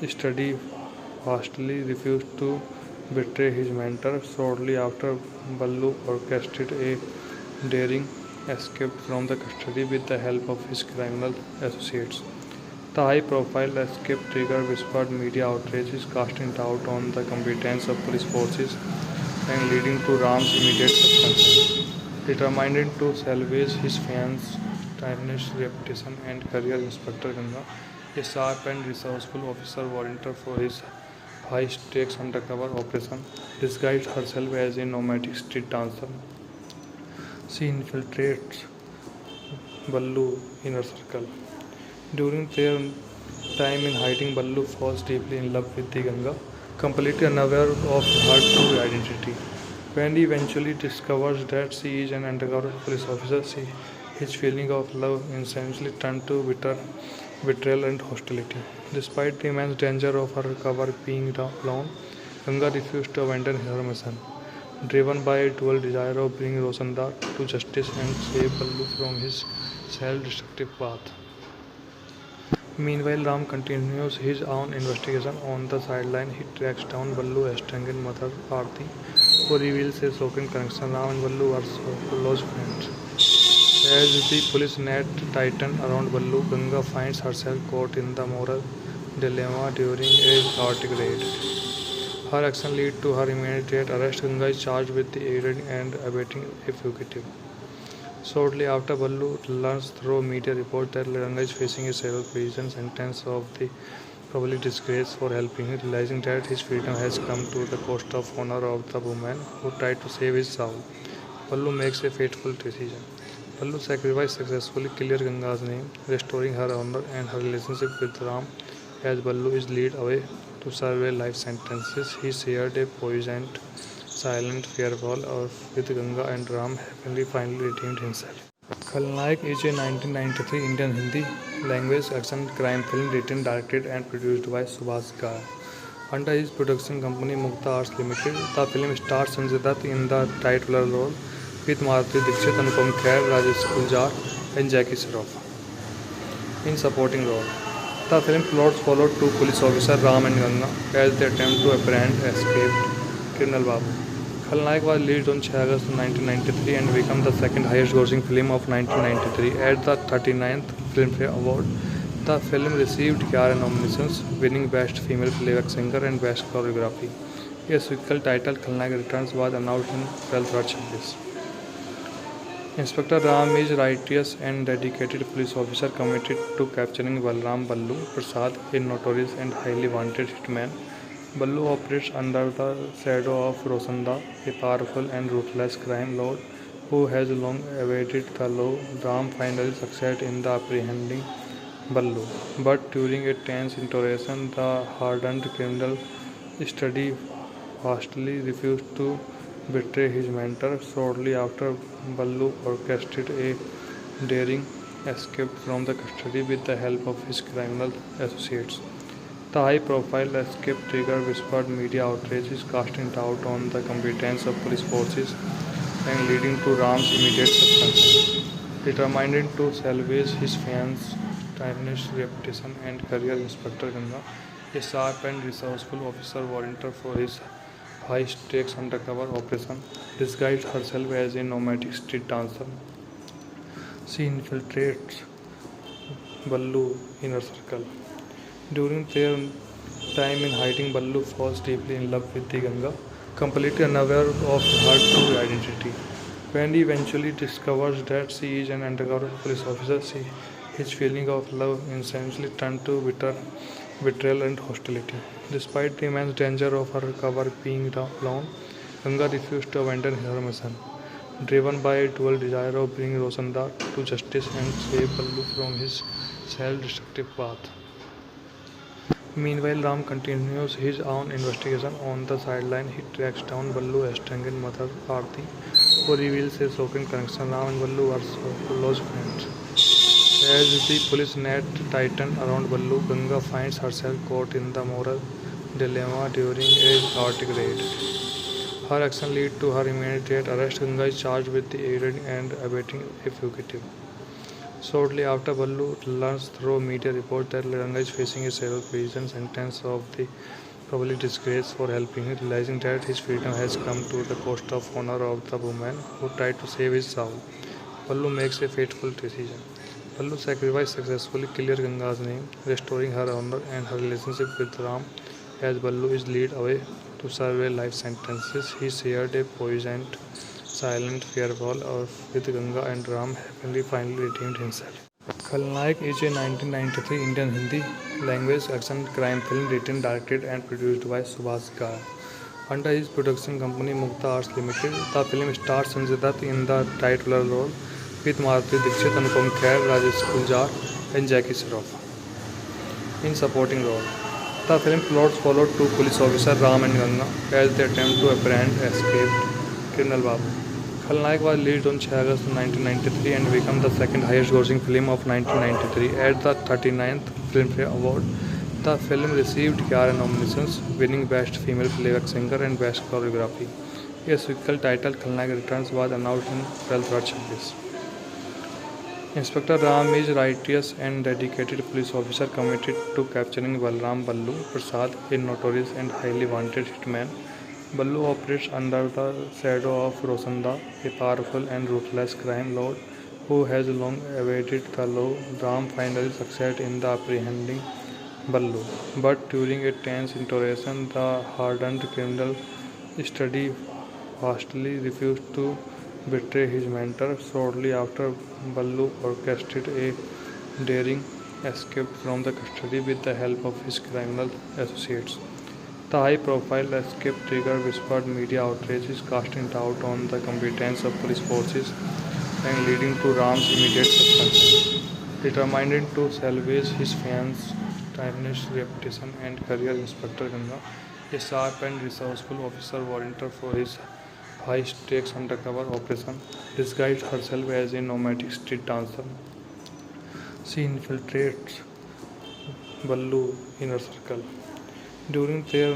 steadfastly refused to betray his mentor. Shortly after, Ballu orchestrated a daring escape from the custody with the help of his criminal associates. The high-profile escape triggered whispered media outrages, casting doubt on the competence of police forces and leading to Ram's immediate suspension. Determined to salvage his fiance's tarnished reputation and career, Inspector Ganga, a sharp and resourceful officer volunteered for his high-stakes undercover operation, disguised herself as a nomadic street dancer. She infiltrates Ballu inner circle. During their time in hiding, Ballu falls deeply in love with the Ganga, completely unaware of her true identity. When he eventually discovers that she is an undercover police officer, his feeling of love instantly turns to betrayal and hostility. Despite the immense danger of her cover being alone, Ganga refused to abandon her mission. Driven by a dual desire of bringing Rosanda to justice and save Ballu from his self-destructive path. Meanwhile, Ram continues his own investigation. On the sideline, he tracks down Ballu estranged mother Aarti, who reveals a shocking connection. Ram and Ballu are so close friends. As the police net tightens around Ballu, Ganga finds herself caught in the moral dilemma during a chaotic raid. Her action leads to her immediate arrest. Ganga is charged with aiding and abetting a fugitive. Shortly after, Ballu learns through media reports that Ganga is facing a several prison sentence of the probably disgrace for helping him, realizing that his freedom has come to the cost of honor of the woman who tried to save his soul. Ballu makes a fateful decision. Ballu sacrifices successfully clears Ganga's name, restoring her honor and her relationship with Ram. As Ballu is led away to serve a life sentence, he shared a poisoned silent farewell with Ganga, and Ram happily finally redeemed himself. Khalnaik is a 1993 Indian Hindi language action crime film written, directed and produced by Subhash Ghai. Under his production company Mukta Arts Limited, the film stars Sanjay Dutt in the title role with Madhuri Dixit, Anupam Kher, Rajesh Guljar and Jackie Shroff in supporting role. The film plot followed two police officers, Ram and Ganga, as they attempt to apprehend escaped criminal Babu. Khalnaik was released on 6 August 1993 and became the second highest grossing film of 1993 at the 39th Filmfare Award. The film received 11 nominations, winning Best Female Playback Singer and Best Choreography. A sequel titled Khalnaik Returns was announced in 12th. Inspector Ram is a righteous and dedicated police officer committed to capturing Balram Ballu Prasad, a notorious and highly wanted hitman. Ballu operates under the shadow of Rosanda, a powerful and ruthless crime lord who has long evaded the law. Ram finally succeeds in the apprehending Ballu, but during a tense interrogation, the hardened criminal steadfastly refused to betray his mentor. Shortly after, Ballu orchestrated a daring escape from the custody with the help of his criminal associates. The high-profile escape triggered whispered media outrages, casting doubt on the competence of police forces and leading to Ram's immediate suspension. Determined to salvage his fans' tarnished reputation and career, Inspector Ganga, a sharp and resourceful officer, volunteered for his high-stakes undercover operation, disguised herself as a nomadic street dancer. She infiltrates Ballu inner circle. During their time in hiding, Ballu falls deeply in love with the Ganga, completely unaware of her true identity. When he eventually discovers that she is an undercover police officer, his feeling of love instantly turns to betrayal and hostility. Despite the immense danger of her cover being alone, Ganga refused to abandon her mission. Driven by a dual desire of bringing Rosanda to justice and save Ballu from his self-destructive path. Meanwhile, Ram continues his own investigation. On the sideline, he tracks down Ballu estranged mother Aarti, who reveals a shocking connection. Ram and Ballu are so close friends. As the police net tightens around Ballu, Ganga finds herself caught in the moral dilemma during a chaotic raid. Her action leads to her immediate arrest. Ganga is charged with aiding and abetting a fugitive. Shortly after, Ballu learns through media reports that Ganga is facing a several prison sentence of the probably disgrace for helping him, realizing that his freedom has come to the cost of honor of the woman who tried to save his soul. Ballu makes a fateful decision. Ballu sacrifices successfully clears Ganga's name, restoring her honor and her relationship with Ram. As Ballu is led away to serve a life sentence, he shared a poisoned silent farewell with Ganga, and Ram happily finally redeemed himself. Khalnaik is a 1993 Indian Hindi language action crime film written, directed and produced by Subhash Ghai. Under his production company Mukta Arts Limited, the film stars Sanjay Dutt in the title role with Maruti Dixit, Anupam Kher, Rajesh Kuljar and Jackie Shroff in supporting role. The film plots followed two police officers Ram and Ganga as they attempt to apprehend escaped criminal Babu. Khalnaik was released on 6 August 1993 and became the second highest grossing film of 1993 at the 39th Filmfare Award. The film received 11 nominations, winning Best Female Playback Singer and Best Choreography. A sequel titled Khalnaik Returns was announced in 12th. Inspector Ram is a righteous and dedicated police officer committed to capturing Balram Ballu Prasad, a notorious and highly wanted hitman. Ballu operates under the shadow of Rosanda, a powerful and ruthless crime lord who has long evaded the law. Ram finally succeeds in the apprehending Ballu, but during a tense interrogation, the hardened criminal steadfastly refused to betray his mentor. Shortly after, Ballu orchestrated a daring escape from the custody with the help of his criminal associates. The high-profile escape triggered whispered media outrages, casting doubt on the competence of police forces and leading to Ram's immediate suspension. Determined to salvage his fans' tarnished reputation and career, Inspector Ganga, a sharp and resourceful officer volunteered for his high-stakes undercover operation, disguised herself as a nomadic street dancer. She infiltrates Ballu inner circle. During their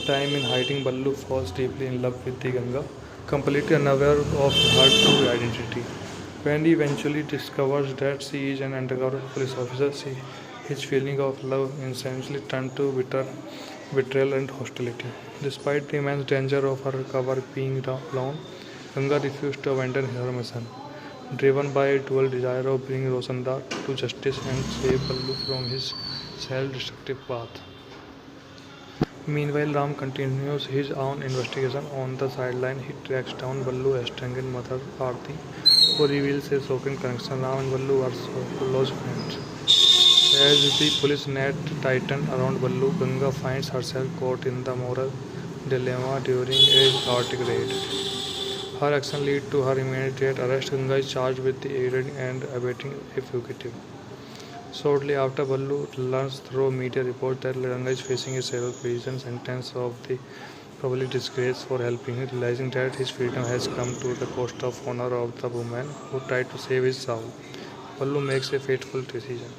time in hiding, Ballu falls deeply in love with the Ganga, completely unaware of her true identity. When he eventually discovers that she is an undercover police officer, his feeling of love instantly turns to betrayal and hostility. Despite the immense danger of her cover being blown, Ganga refused to abandon her mission. Driven by a dual desire of bringing Rosanda to justice and save Ballu from his self-destructive path. Meanwhile, Ram continues his own investigation. On the sideline, he tracks down Ballu's estranged mother, Aarti, who reveals a shocking connection. Ram and Ballu are so close friends. As the police net tightens around Ballu, Ganga finds herself caught in the moral dilemma during a chaotic raid. Her action leads to her immediate arrest. Ganga is charged with aiding and abetting a fugitive. Shortly after, Ballu learns through media reports that Ganga is facing a several prison sentence of the probably disgrace for helping him, realizing that his freedom has come to the cost of honor of the woman who tried to save his soul. Ballu makes a fateful decision.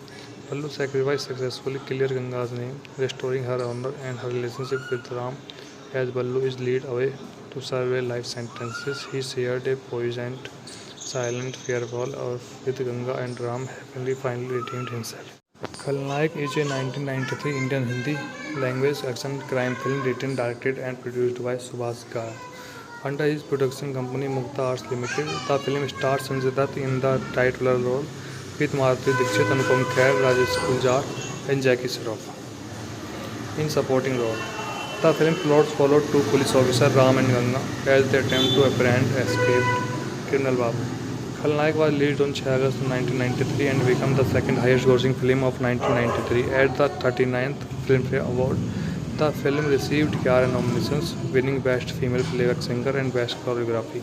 Ballu's sacrifice successfully clears Ganga's name, restoring her honor and her relationship with Ram. As Ballu is led away to serve a life sentence, he shared a poisoned silent farewell with Ganga, and Ram happily finally redeemed himself. Khalnaik is a 1993 Indian Hindi language action crime film written, directed and produced by Subhash Ghai. Under his production company Mukta Arts Limited, the film stars Sanjay Dutt in the title role with Maruti Dixit, Anupam Kher, Rajesh Kuljar and Jackie Shroff in supporting role. The film plots followed two police officers Ram and Ganga as they attempt to apprehend escaped criminal Babu. Khalnaik was released on 6 August 1993 and became the second highest grossing film of 1993 at the 39th Filmfare Award. The film received 11 nominations, winning Best Female Playback Singer and Best Choreography.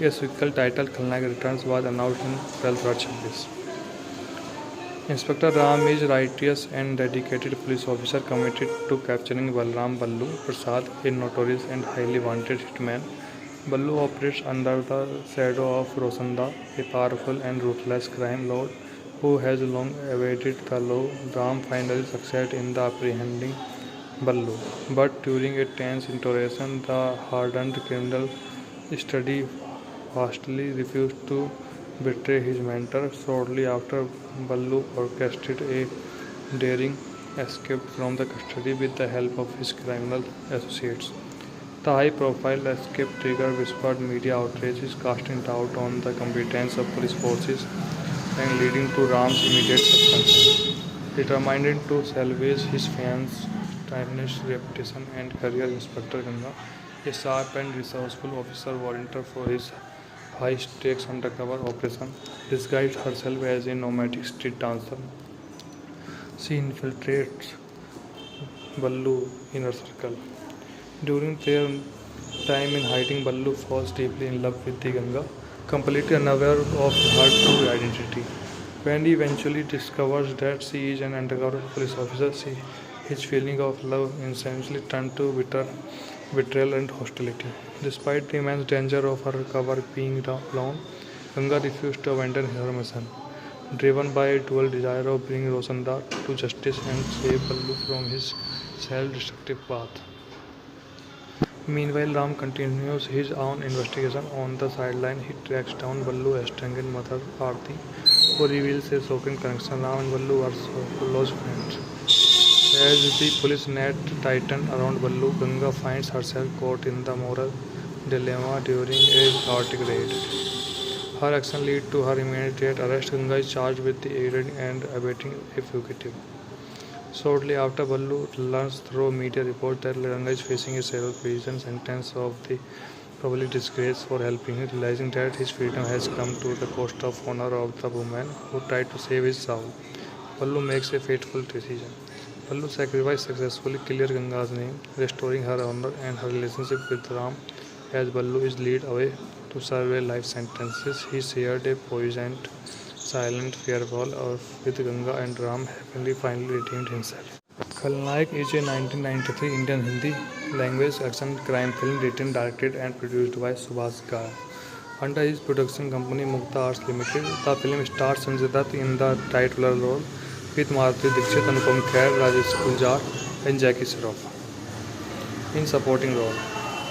A sequel titled Khalnaik Returns was announced in 12th. Inspector Ram is a righteous and dedicated police officer committed to capturing Balram Ballu Prasad, a notorious and highly wanted hitman. Ballu operates under the shadow of Rosanda, a powerful and ruthless crime lord who has long evaded the law. Ram finally succeeds in the apprehending Ballu, but during a tense interrogation, the hardened criminal steadfastly refused to betray his mentor. Shortly after, Ballu orchestrated a daring escape from the custody with the help of his criminal associates. The high-profile escape triggered whispered media outrages, casting doubt on the competence of police forces and leading to Ram's immediate suspension. Determined to salvage his fans' tarnished reputation and career, Inspector Ganga, a sharp and resourceful officer volunteered for his high-stakes undercover operation, disguised herself as a nomadic street dancer. She infiltrates Ballu inner circle. During their time in hiding, Ballu falls deeply in love with the Ganga, completely unaware of her true identity. When he eventually discovers that she is an undercover police officer, his feeling of love instantly turns to betrayal and hostility. Despite the immense danger of her cover being blown, Ganga refused to abandon her mission. Driven by a dual desire of bringing Rosanda to justice and save Ballu from his self-destructive path. Meanwhile, Ram continues his own investigation. On the sideline, he tracks down Ballu estranged mother Aarti, who reveals a shocking connection. Ram and Ballu are so close friends. As the police net tightens around Ballu, Ganga finds herself caught in the moral dilemma during a chaotic raid. Her action leads to her immediate arrest. Ganga is charged with aiding and abetting a fugitive. Shortly after, Ballu learns through media reports that Ganga is facing a several prison sentence of the probably disgrace for helping him, realizing that his freedom has come to the cost of honor of the woman who tried to save his soul. Ballu makes a fateful decision. Ballu's sacrifice successfully clears Ganga's name, restoring her honor and her relationship with Ram. As Ballu is led away to serve a life sentence, he shared a poisoned, silent farewell with Ganga, and Ram happily finally redeemed himself. Khalnaik is a 1993 Indian Hindi language action crime film written, directed and produced by Subhash Ghai. Under his production company Mukta Arts Limited, the film stars Sanjay Dutt in the title role with Madhuri Dixit, Anupam Kher, Rajesh Kuljar and Jackie Shroff in supporting role.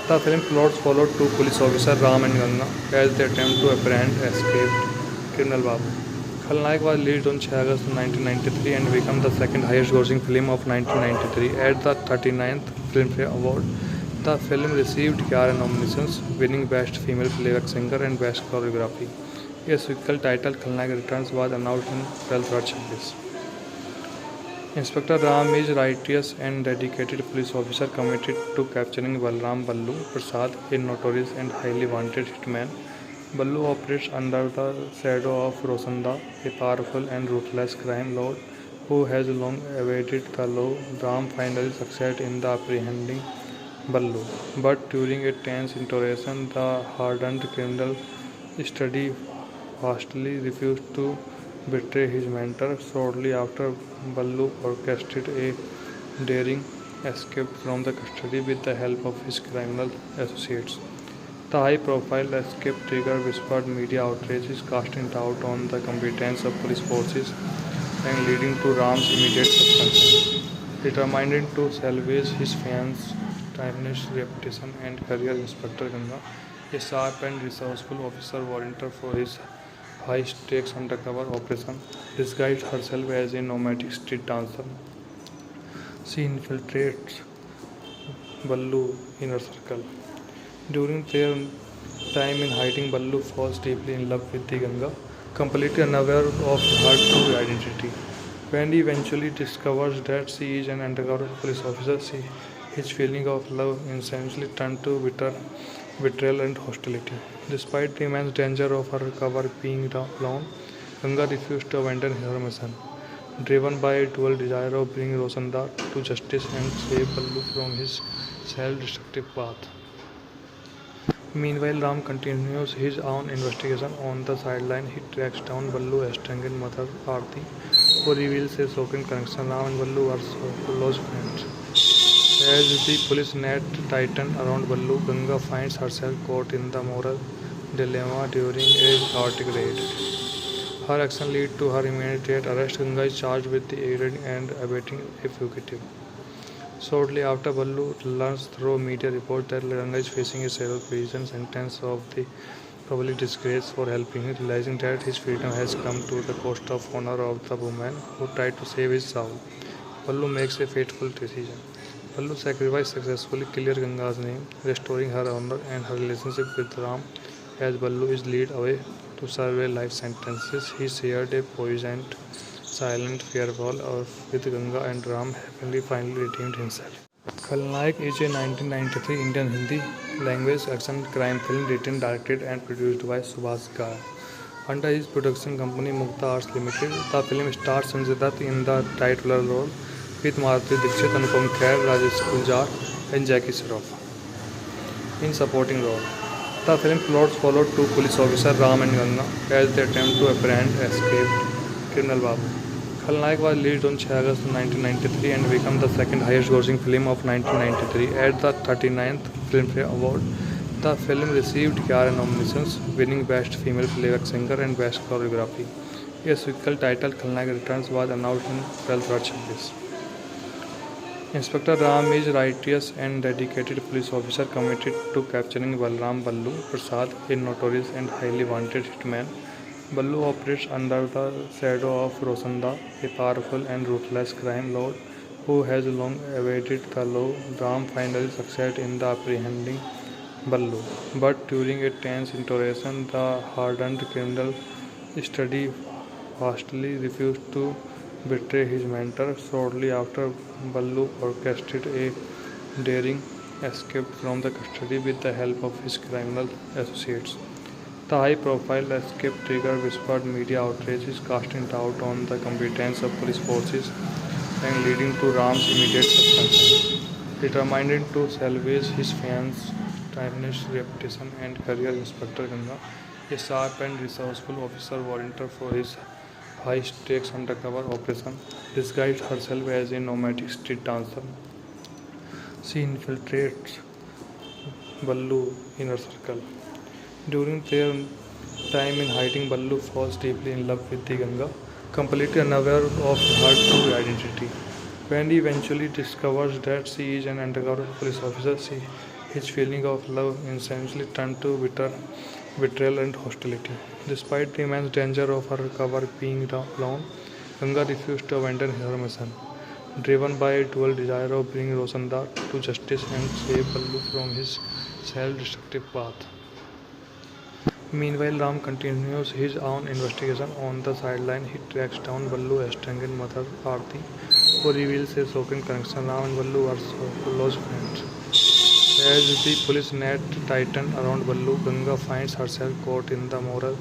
The film plots followed two police officers, Ram and Ganga, as they attempt to apprehend escaped criminal Babu. Khalnaik was released on 6 August 1993 and became the second highest grossing film of 1993 at the 39th Filmfare Award. The film received 11 nominations, winning Best Female Playback Singer and Best Choreography. A sequel titled Khalnaik Returns was announced on 12 February. Inspector Ram is a righteous and dedicated police officer committed to capturing Balram Ballu Prasad, a notorious and highly wanted hitman. Ballu operates under the shadow of Rosanda, a powerful and ruthless crime lord who has long evaded the law. Ram finally succeeds in the apprehending Ballu, but during a tense interrogation, the hardened criminal steadfastly refused to betray his mentor. Shortly after, Ballu orchestrated a daring escape from the custody with the help of his criminal associates. The high-profile escape triggered whispered media outrages, casting doubt on the competence of police forces and leading to Ram's immediate suspension. Determined to salvage his fiance's timeless reputation and career, Inspector Ganga, a sharp and resourceful officer, volunteered for his high-stakes undercover operation, disguised herself as a nomadic street dancer. She infiltrates Ballu inner circle. During their time in hiding, Ballu falls deeply in love with the Ganga, completely unaware of her true identity. When he eventually discovers that she is an undercover police officer, his feeling of love instantly turns to betrayal and hostility. Despite the immense danger of her cover being blown, Ganga refused to abandon her mission. Driven by a dual desire of bringing Rosanda to justice and save Ballu from his self-destructive path. Meanwhile, Ram continues his own investigation. On the sideline, he tracks down Ballu estranged mother Aarti, who reveals a shocking connection. Ram and Ballu are so close friends. As the police net tightens around Ballu, Ganga finds herself caught in the moral dilemma during a chaotic raid. Her action leads to her immediate arrest. Ganga is charged with aiding and abetting a fugitive. Shortly after, Ballu learns through media reports that Ganga is facing a several prison sentence of the probably disgrace for helping him, realizing that his freedom has come to the cost of honor of the woman who tried to save his soul. Ballu makes a fateful decision. Ballu's sacrifice successfully clears Ganga's name, restoring her honor and her relationship with Ram. As Ballu is led away to serve a life sentence, he shared a poisoned, silent farewell with Ganga, and Ram happily finally redeemed himself. Khalnaik is a 1993 Indian Hindi language action crime film written, directed and produced by Subhas Ghai. Under his production company Mukta Arts Limited, the film stars Sanjay Dutt in the title role with Madhuri Dixit, Anupam Kher, Rajesh Kuljar and Jackie Shroff in supporting role. The film plot followed two police officers Ram and Ganga as they attempt to apprehend escaped criminal Babu. Khalnaik was released on 6 August 1993 and became the second highest grossing film of 1993 at the 39th Filmfare Award. The film received 11 nominations, winning Best Female Playback Singer and Best Choreography. A sequel titled Khalnaik Returns was announced on 12th March. Inspector Ram is a righteous and dedicated police officer committed to capturing Balram Ballu Prasad, a notorious and highly wanted hitman. Ballu operates under the shadow of Rosanda, a powerful and ruthless crime lord who has long evaded the law. Ram finally succeeds in the apprehending Ballu, but during a tense interrogation, the hardened criminal steadfastly refused to betray his mentor. Shortly after, Ballu orchestrated a daring escape from the custody with the help of his criminal associates. The high-profile escape triggered whispered media outrages, casting doubt on the competence of police forces and leading to Ram's immediate suspension. Determined to salvage his fiance's tarnished reputation and career, Inspector Ganga, a sharp and resourceful officer volunteered for his high-stakes undercover operation. Disguised herself as a nomadic street dancer, she infiltrates Ballu's inner circle. During their time in hiding, Ballu falls deeply in love with the Ganga, completely unaware of her true identity. When he eventually discovers that she is an undercover police officer, his feeling of love instantly turns to betrayal and hostility. Despite the immense danger of her cover being alone, Ganga refused to abandon her mission. Driven by a dual desire of bringing Rosanda to justice and save Ballu from his self-destructive path. Meanwhile, Ram continues his own investigation. On the sideline, he tracks down Ballu's estranged mother, Aarti, who reveals a shocking connection. Ram and Ballu are so close friends. As the police net tightens around Ballu, Ganga finds herself caught in the moral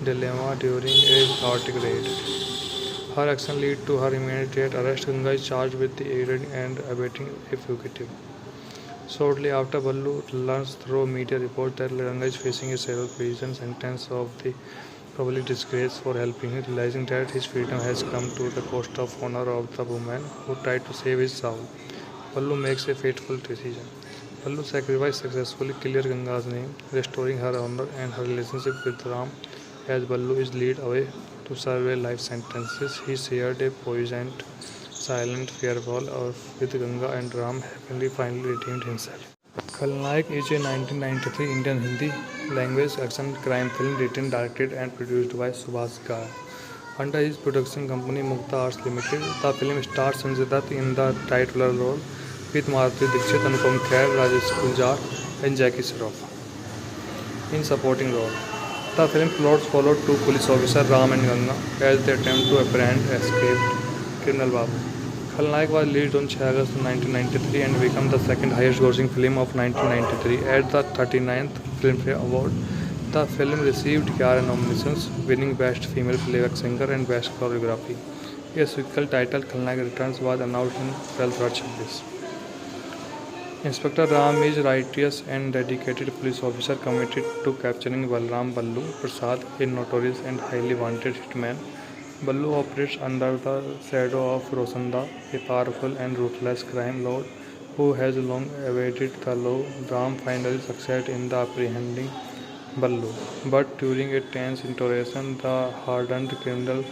dilemma during a chaotic raid. Her action leads to her immediate arrest. Ganga is charged with aiding and abetting a fugitive. Shortly after, Ballu learns through media reports that Ganga is facing a severe prison sentence of the public disgrace for helping him, realizing that his freedom has come to the cost of honor of the woman who tried to save his soul. Ballu makes a fateful decision. Ballu's sacrifice successfully clears Ganga's name, restoring her honor and her relationship with Ram. As Ballu is led away to serve a life sentence, he shared a poignant, silent farewell with Ganga, and Ram happily finally redeemed himself. Khalnaik is a 1993 Indian Hindi language action crime film written, directed and produced by Subhas Ghai. Under his production company Mukta Arts Limited, the film stars Sanjay Dutt in the title role with Madhuri Dixit, Anupam Kher, Rajesh Kuljar and Jackie Shroff in supporting role. The film plot followed two police officers Ram and Ganga as they attempt to apprehend escaped criminal Babu. Khalnaik was released on 6 August 1993 and became the second highest grossing film of 1993 at the 39th Filmfare Award. The film received 11 nominations, winning Best Female Playback Singer and Best Choreography. A sequel titled Khalnaik Returns was announced on 12th March. Inspector Ram is a righteous and dedicated police officer committed to capturing Balram Ballu Prasad, a notorious and highly wanted hitman. Ballu operates under the shadow of Rosanda, a powerful and ruthless crime lord who has long evaded the law. Ram finally succeeds in the apprehending Ballu, but during a tense interrogation, the hardened criminal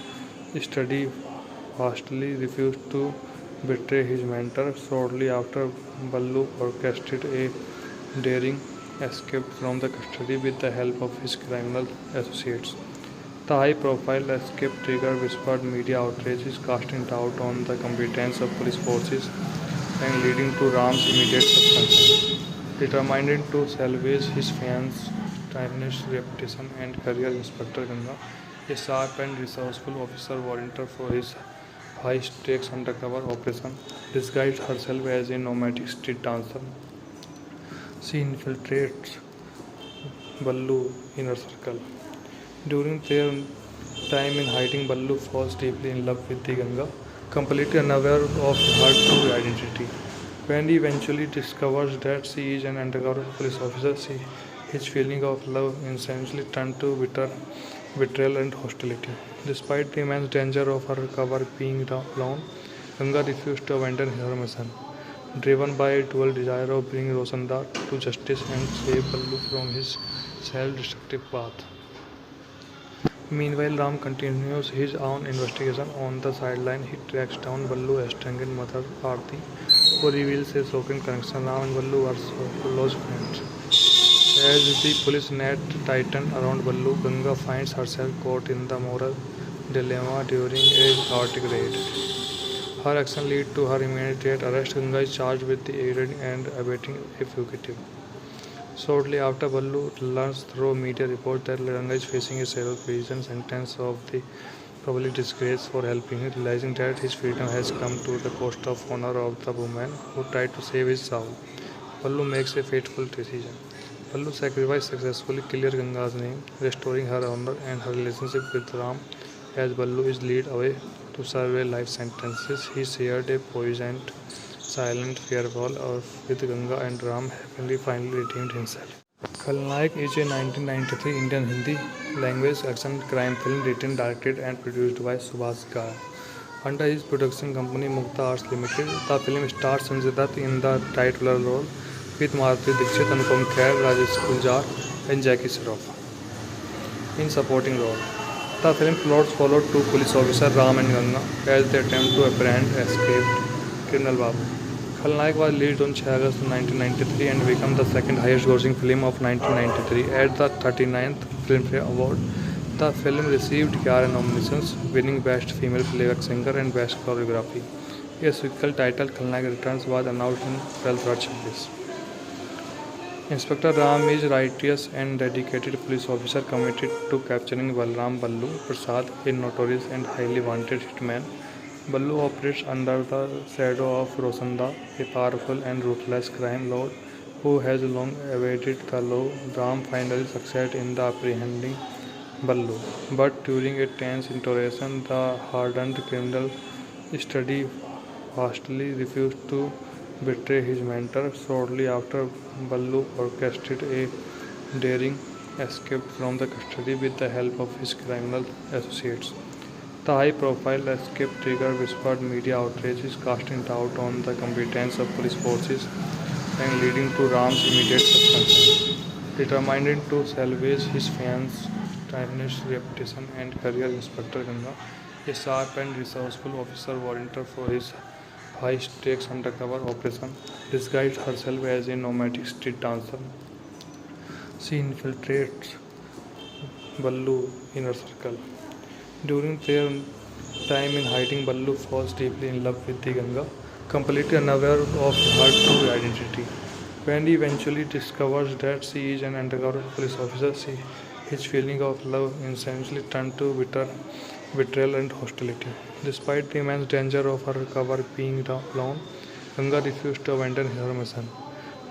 steadfastly refused to betray his mentor. Shortly after, Ballu orchestrated a daring escape from the custody with the help of his criminal associates. The high-profile escape triggered whispered media outrages, casting doubt on the competence of police forces and leading to Ram's immediate suspension. Determined to salvage his fiance's tarnished reputation and career, Inspector Ganga, a sharp and resourceful officer volunteered for his high-stakes undercover operation, disguised herself as a nomadic street dancer. She infiltrates Ballu inner circle. During their time in hiding, Ballu falls deeply in love with the Ganga, completely unaware of her true identity. When he eventually discovers that she is an undercover police officer, his feeling of love instantly turns to bitter betrayal and hostility. Despite the immense danger of her cover being alone, Ganga refused to abandon her mission. Driven by a dual desire of bringing Rosandar to justice and save Ballu from his self-destructive path. Meanwhile, Ram continues his own investigation. On the sideline, he tracks down Ballu estranged mother Aarti, who reveals a shocking connection. Ram and Ballu are so close friends. As the police net tighten around Ballu, Ganga finds herself caught in the moral dilemma during a chaotic raid. Her action leads to her immediate arrest. Ganga is charged with aiding and abetting a fugitive. Shortly after, Ballu learns through media reports that Ganga is facing a zero prison sentence of the public disgrace for helping him, realizing that his freedom has come to the cost of honor of the woman who tried to save his soul. Ballu makes a fateful decision. Ballu's sacrifice successfully clears Ganga's name, restoring her honor and her relationship with Ram. As Ballu is led away to serve a life sentence, he shared a poignant, silent farewell with Ganga, and Ram happily finally redeemed himself. Khalnaik is a 1993 Indian Hindi language action crime film written, directed and produced by Subhash Ghai. Under his production company Mukta Arts Limited, the film stars Sanjay Dutt in the title role with Madhuri Dixit, Anupam Kher, Rajesh Guljar and Jackie Shroff in supporting role. The film plots followed two police officers, Ram and Ganga, as they attempt to apprehend escaped criminal Babu. Khalnaik was released on 6 August 1993 and became the second highest grossing film of 1993 at the 39th Filmfare Award. The film received 11 nominations, winning Best Female Playback Singer and Best Choreography. A sequel titled Khalnaik Returns was announced on 12 March. Inspector Ram is a righteous and dedicated police officer committed to capturing Balram Ballu Prasad, a notorious and highly wanted hitman. Ballu operates under the shadow of Rosanda, a powerful and ruthless crime lord who has long evaded the law. Ram finally succeeds in the apprehending Ballu, but during a tense interrogation, the hardened criminal steadfastly refused to betray his mentor. Shortly after, Ballu orchestrated a daring escape from the custody with the help of his criminal associates. The high-profile escape triggered whispered media outrages, casting doubt on the competence of police forces and leading to Ram's immediate suspension. Determined to salvage his fans' tarnished reputation and career, Inspector Ganga, a sharp and resourceful officer volunteered for his high-stakes undercover operation, disguised herself as a nomadic street dancer. She infiltrates Ballu inner circle. During their time in hiding, Ballu falls deeply in love with the Ganga, completely unaware of her true identity. When he eventually discovers that she is an undercover police officer, his feeling of love instantly turns to bitter betrayal and hostility. Despite the immense danger of her cover being alone, Ganga refused to abandon her mission.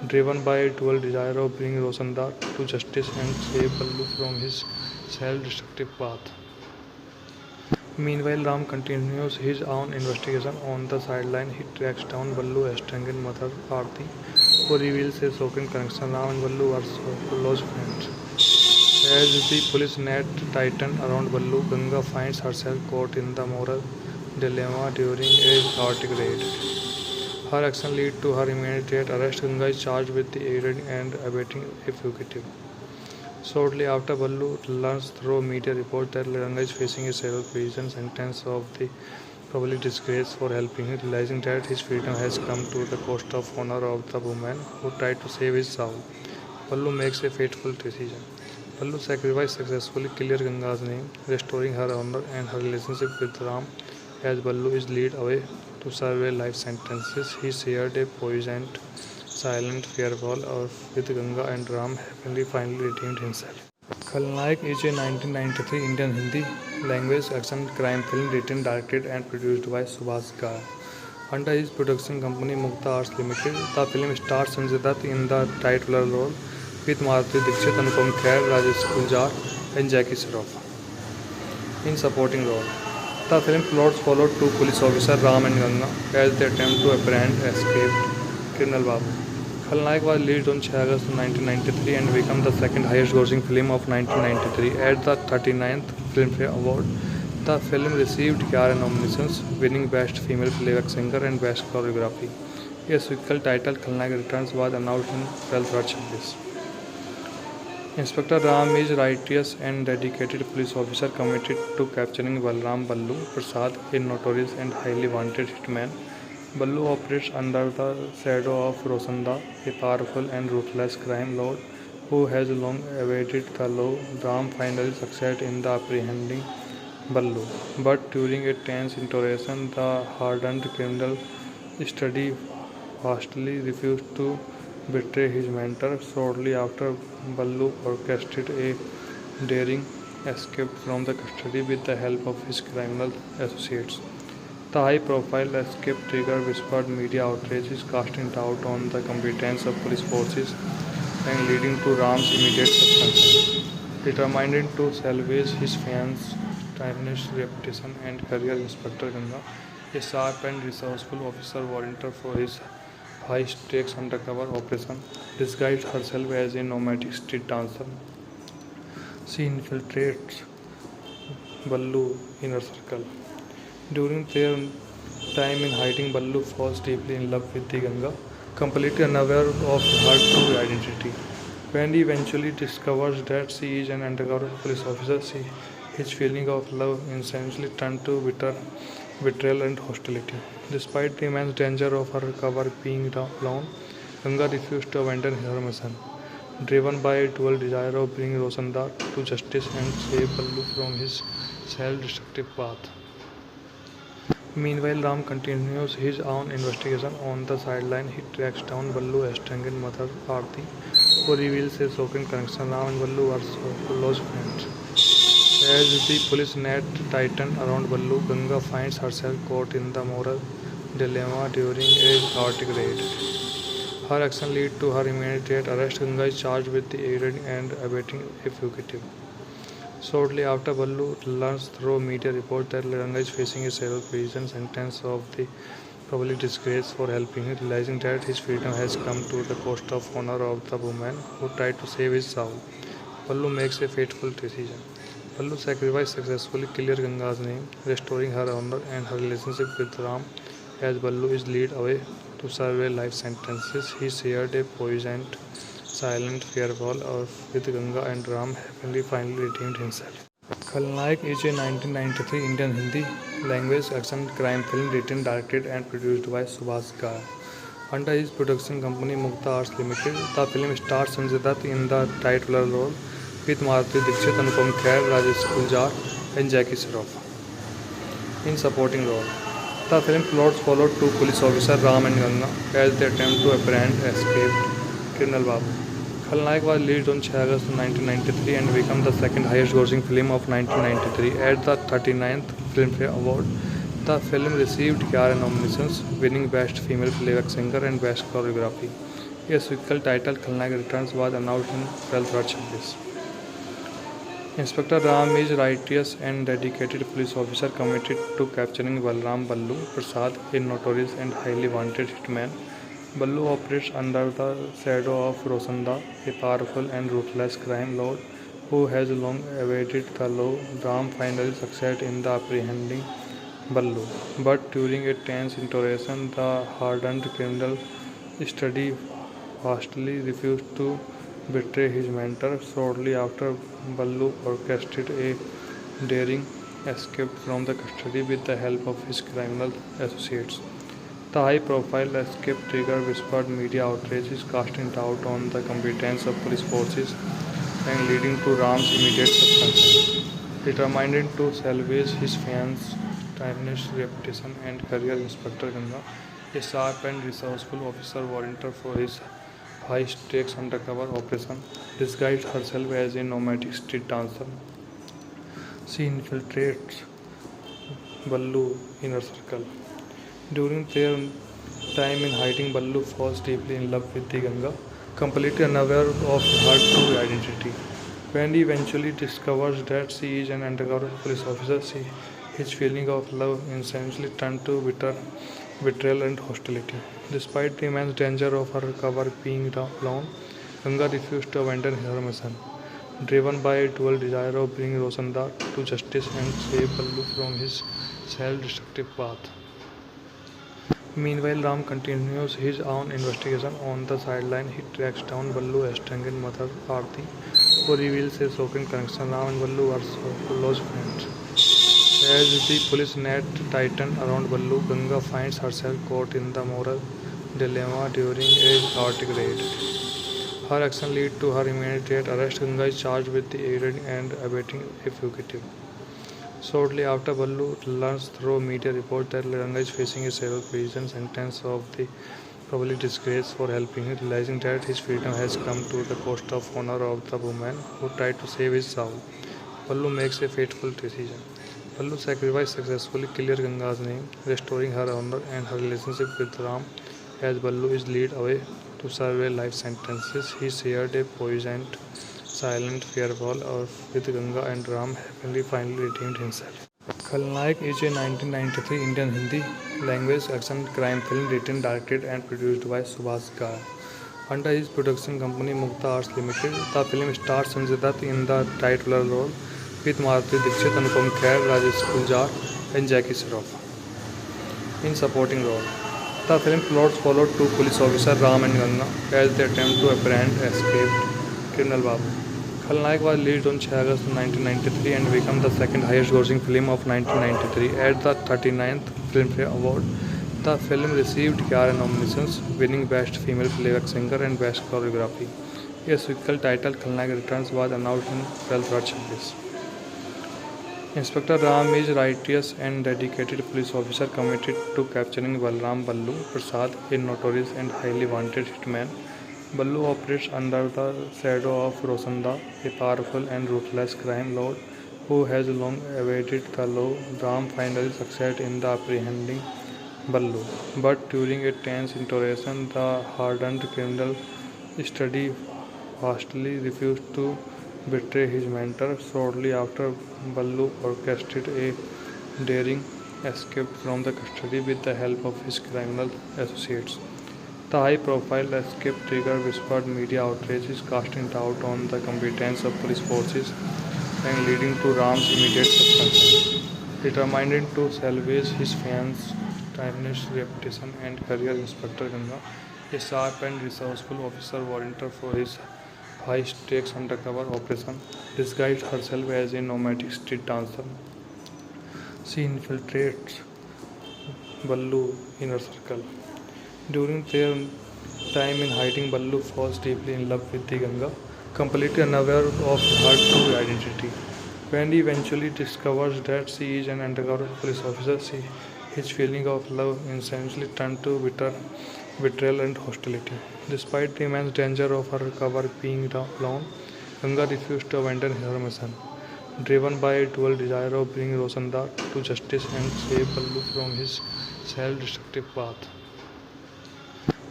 Driven by a dual desire of bringing Rosandar to justice and save Ballu from his self-destructive path. Meanwhile, Ram continues his own investigation. On the sideline, he tracks down Ballu estranged mother Aarti, who reveals a shocking connection. Ram and Ballu are so close friends. As the police net tighten around Ballu, Ganga finds herself caught in the moral dilemma during a chaotic raid. Her action leads to her immediate arrest. Ganga is charged with aiding and abetting a fugitive. Shortly after, Ballu learns through media reports that Ganga is facing a zero prison sentence of the public disgrace for helping him, realizing that his freedom has come to the cost of honor of the woman who tried to save his soul. Ballu makes a fateful decision. Ballu's sacrifice successfully clears Ganga's name, restoring her honor and her relationship with Ram. As Ballu is led away to serve a life sentence, he shared a poignant, silent farewell with Ganga, and Ram happily finally redeemed himself. Khalnaik is a 1993 Indian Hindi language action crime film written, directed and produced by Subhash Ghai. Under his production company Mukta Arts Limited, the film stars Sanjay Dutt in the title role with Madhuri Dixit, Anupam Kher, Rajesh Guljar, and Jackie Shroff in supporting role. The film plots followed two police officers Ram and Ganga as they attempt to apprehend escaped criminal Babu. Khalnaik was released on 6 August 1993 and became the second highest grossing film of 1993 at the 39th Filmfare Award. The film received 11 nominations, winning Best Female Playback Singer and Best Choreography. A sequel titled Khalnaik Returns was announced in 12 March 2026. Inspector Ram is a righteous and dedicated police officer committed to capturing Balram Ballu Prasad, a notorious and highly wanted hitman. Ballu operates under the shadow of Rosanda, a powerful and ruthless crime lord who has long evaded the law. Ram finally succeeds in the apprehending Ballu, but during a tense interrogation, the hardened criminal study hastily refused to betray his mentor. Shortly after, Ballu orchestrated a daring escape from the custody with the help of his criminal associates. The high-profile escape triggered whispered media outrages, casting doubt on the competence of police forces and leading to Ram's immediate suspension. Determined to salvage his fans' tarnished reputation and career, Inspector Ganga, a sharp and resourceful officer volunteered for his high-stakes undercover operation, disguised herself as a nomadic street dancer. She infiltrates Ballu inner circle. During their time in hiding, Ballu falls deeply in love with the Ganga, completely unaware of her true identity. When he eventually discovers that she is an undercover police officer, his feeling of love instantly turns to betrayal and hostility. Despite the immense danger of her cover being alone, Ganga refused to abandon her mission. Driven by a dual desire of bringing Rosandar to justice and save Ballu from his self-destructive path. Meanwhile, Ram continues his own investigation. On the sideline, he tracks down Ballu's estranged mother, Aarti, who reveals a shocking connection. Ram and Ballu are close friends. As the police net tightens around Ballu, Ganga finds herself caught in the moral dilemma during a chaotic raid. Her action leads to her immediate arrest. Ganga is charged with aiding and abetting a fugitive. Shortly after, Ballu learns through media reports that Ganga is facing a several prison sentence of the public disgrace for helping him, realizing that his freedom has come to the cost of honor of the woman who tried to save his soul. Ballu makes a fateful decision. Ballu's sacrifice successfully clears Ganga's name, restoring her honor and her relationship with Ram. As Ballu is led away to serve a life sentence, he shared a poisoned silent farewell with Ganga, and Ram finally redeemed himself. Khalnaik is a 1993 Indian Hindi language action crime film written, directed and produced by Subhash Ghai. Under his production company Mukta Arts Limited, the film stars Sanjay Dutt in the title role with Madhuri Dixit, Anupam Kher, Rajesh Guljar, and Jackie Shroff in supporting role. The film plots followed two police officers Ram and Ganga as they attempt to apprehend escaped criminal Babu. Khalnaik was released on 6 August 1993 and became the second highest grossing film of 1993 at the 39th Filmfare Award. The film received 11 nominations, winning Best Female Playback Singer and Best Choreography. A sequel titled Khalnaik Returns was announced in 12 March 2026. Inspector Ram is a righteous and dedicated police officer committed to capturing Balram Ballu Prasad, a notorious and highly wanted hitman. Ballu operates under the shadow of Rosanda, a powerful and ruthless crime lord who has long evaded the law. Ram finally succeeds in the apprehending Ballu, but during a tense interrogation, the hardened criminal study hastily refused to betray his mentor. Shortly after, Ballu orchestrated a daring escape from the custody with the help of his criminal associates. The high-profile escape triggered whispered media outrages, casting doubt on the competence of police forces and leading to Ram's immediate suspension. Determined to salvage his fans' tarnished reputation and career, Inspector Ganga, a sharp and resourceful officer volunteered for his high-stakes undercover operation, disguised herself as a nomadic street dancer. She infiltrates Ballu inner circle. During their time in hiding, Ballu falls deeply in love with the Ganga, completely unaware of her true identity. When he eventually discovers that she is an undercover police officer, his feeling of love instantly turns to betrayal and hostility. Despite the immense danger of her cover being blown, Ganga refused to abandon her mission. Driven by a dual desire of bringing Rosanda to justice and save Ballu from his self-destructive path. Meanwhile, Ram continues his own investigation. On the sideline, he tracks down Ballu estranged mother Aarti, who reveals a shocking connection. Ram and Ballu are so close friends. As the police net tightens around Ballu, Ganga finds herself caught in the moral dilemma during a chaotic raid. Her action leads to her immediate arrest. Ganga is charged with aiding and abetting a fugitive. Shortly after, Ballu learns through media reports that Ganga is facing a several prison sentence of the probably disgrace for helping him, realizing that his freedom has come to the cost of honor of the woman who tried to save his soul. Ballu makes a fateful decision. Ballu's sacrifice successfully clears Ganga's name, restoring her honor and her relationship with Ram. As Ballu is led away to serve a life sentence, he shared a poisoned, silent farewell with Ganga, and Ram happily finally redeemed himself. Khalnaik is a 1993 Indian Hindi language action crime film written, directed and produced by Subhash Ghai. Under his production company Mukta Arts Limited, the film stars Sanjay Dutt in the title role with Maruti Dixit, Anupam Kher, Rajesh Kuljar and Jackie Shroff in supporting role. The film plots followed two police officers, Ram and Ganga, as they attempt to apprehend escaped criminal Babu. Khalnaik was released on 6 August 1993 and became the second highest grossing film of 1993 at the 39th Filmfare Award. The film received 11 nominations, winning Best Female Playback Singer and Best Choreography. A sequel titled Khalnaik Returns was announced on 12th August. Inspector Ram is a righteous and dedicated police officer committed to capturing Balram Ballu Prasad, a notorious and highly wanted hitman. Ballu operates under the shadow of Rosanda, a powerful and ruthless crime lord who has long evaded the law. Ram finally succeeds in the apprehending Ballu, but during a tense interrogation, the hardened criminal steadfastly refused to betray his mentor. Shortly after, Ballu orchestrated a daring escape from the custody with the help of his criminal associates. The high-profile escape triggered whispered media outrages, casting doubt on the competence of police forces and leading to Ram's immediate suspension. Determined to salvage his fame's tarnished reputation and career, Inspector Ganga, a sharp and resourceful officer volunteered for his high-stakes undercover operation, disguised herself as a nomadic street dancer. She infiltrates Ballu's inner circle. During their time in hiding, Ballu falls deeply in love with the Ganga, completely unaware of her true identity. When he eventually discovers that she is an undercover police officer, his feeling of love instantly turns to betrayal and hostility. Despite the immense danger of her cover being blown, Ganga refused to abandon her mission. Driven by a dual desire of bringing Rosanda to justice and save Ballu from his self-destructive path.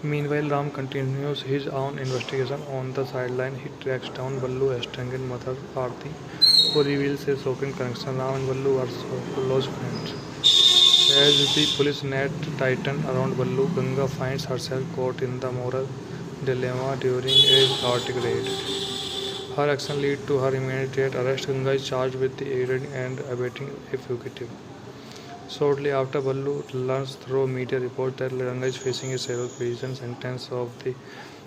Meanwhile, Ram continues his own investigation. On the sideline, he tracks down Ballu estranged mother Aarti, who reveals a shocking connection. Ram and Ballu are so close friends. As the police net tightens around Ballu, Ganga finds herself caught in the moral dilemma during a chaotic raid. Her action leads to her immediate arrest. Ganga is charged with aiding and abetting a fugitive. Shortly after, Ballu learns through media reports that Ganga is facing a several prison sentence of the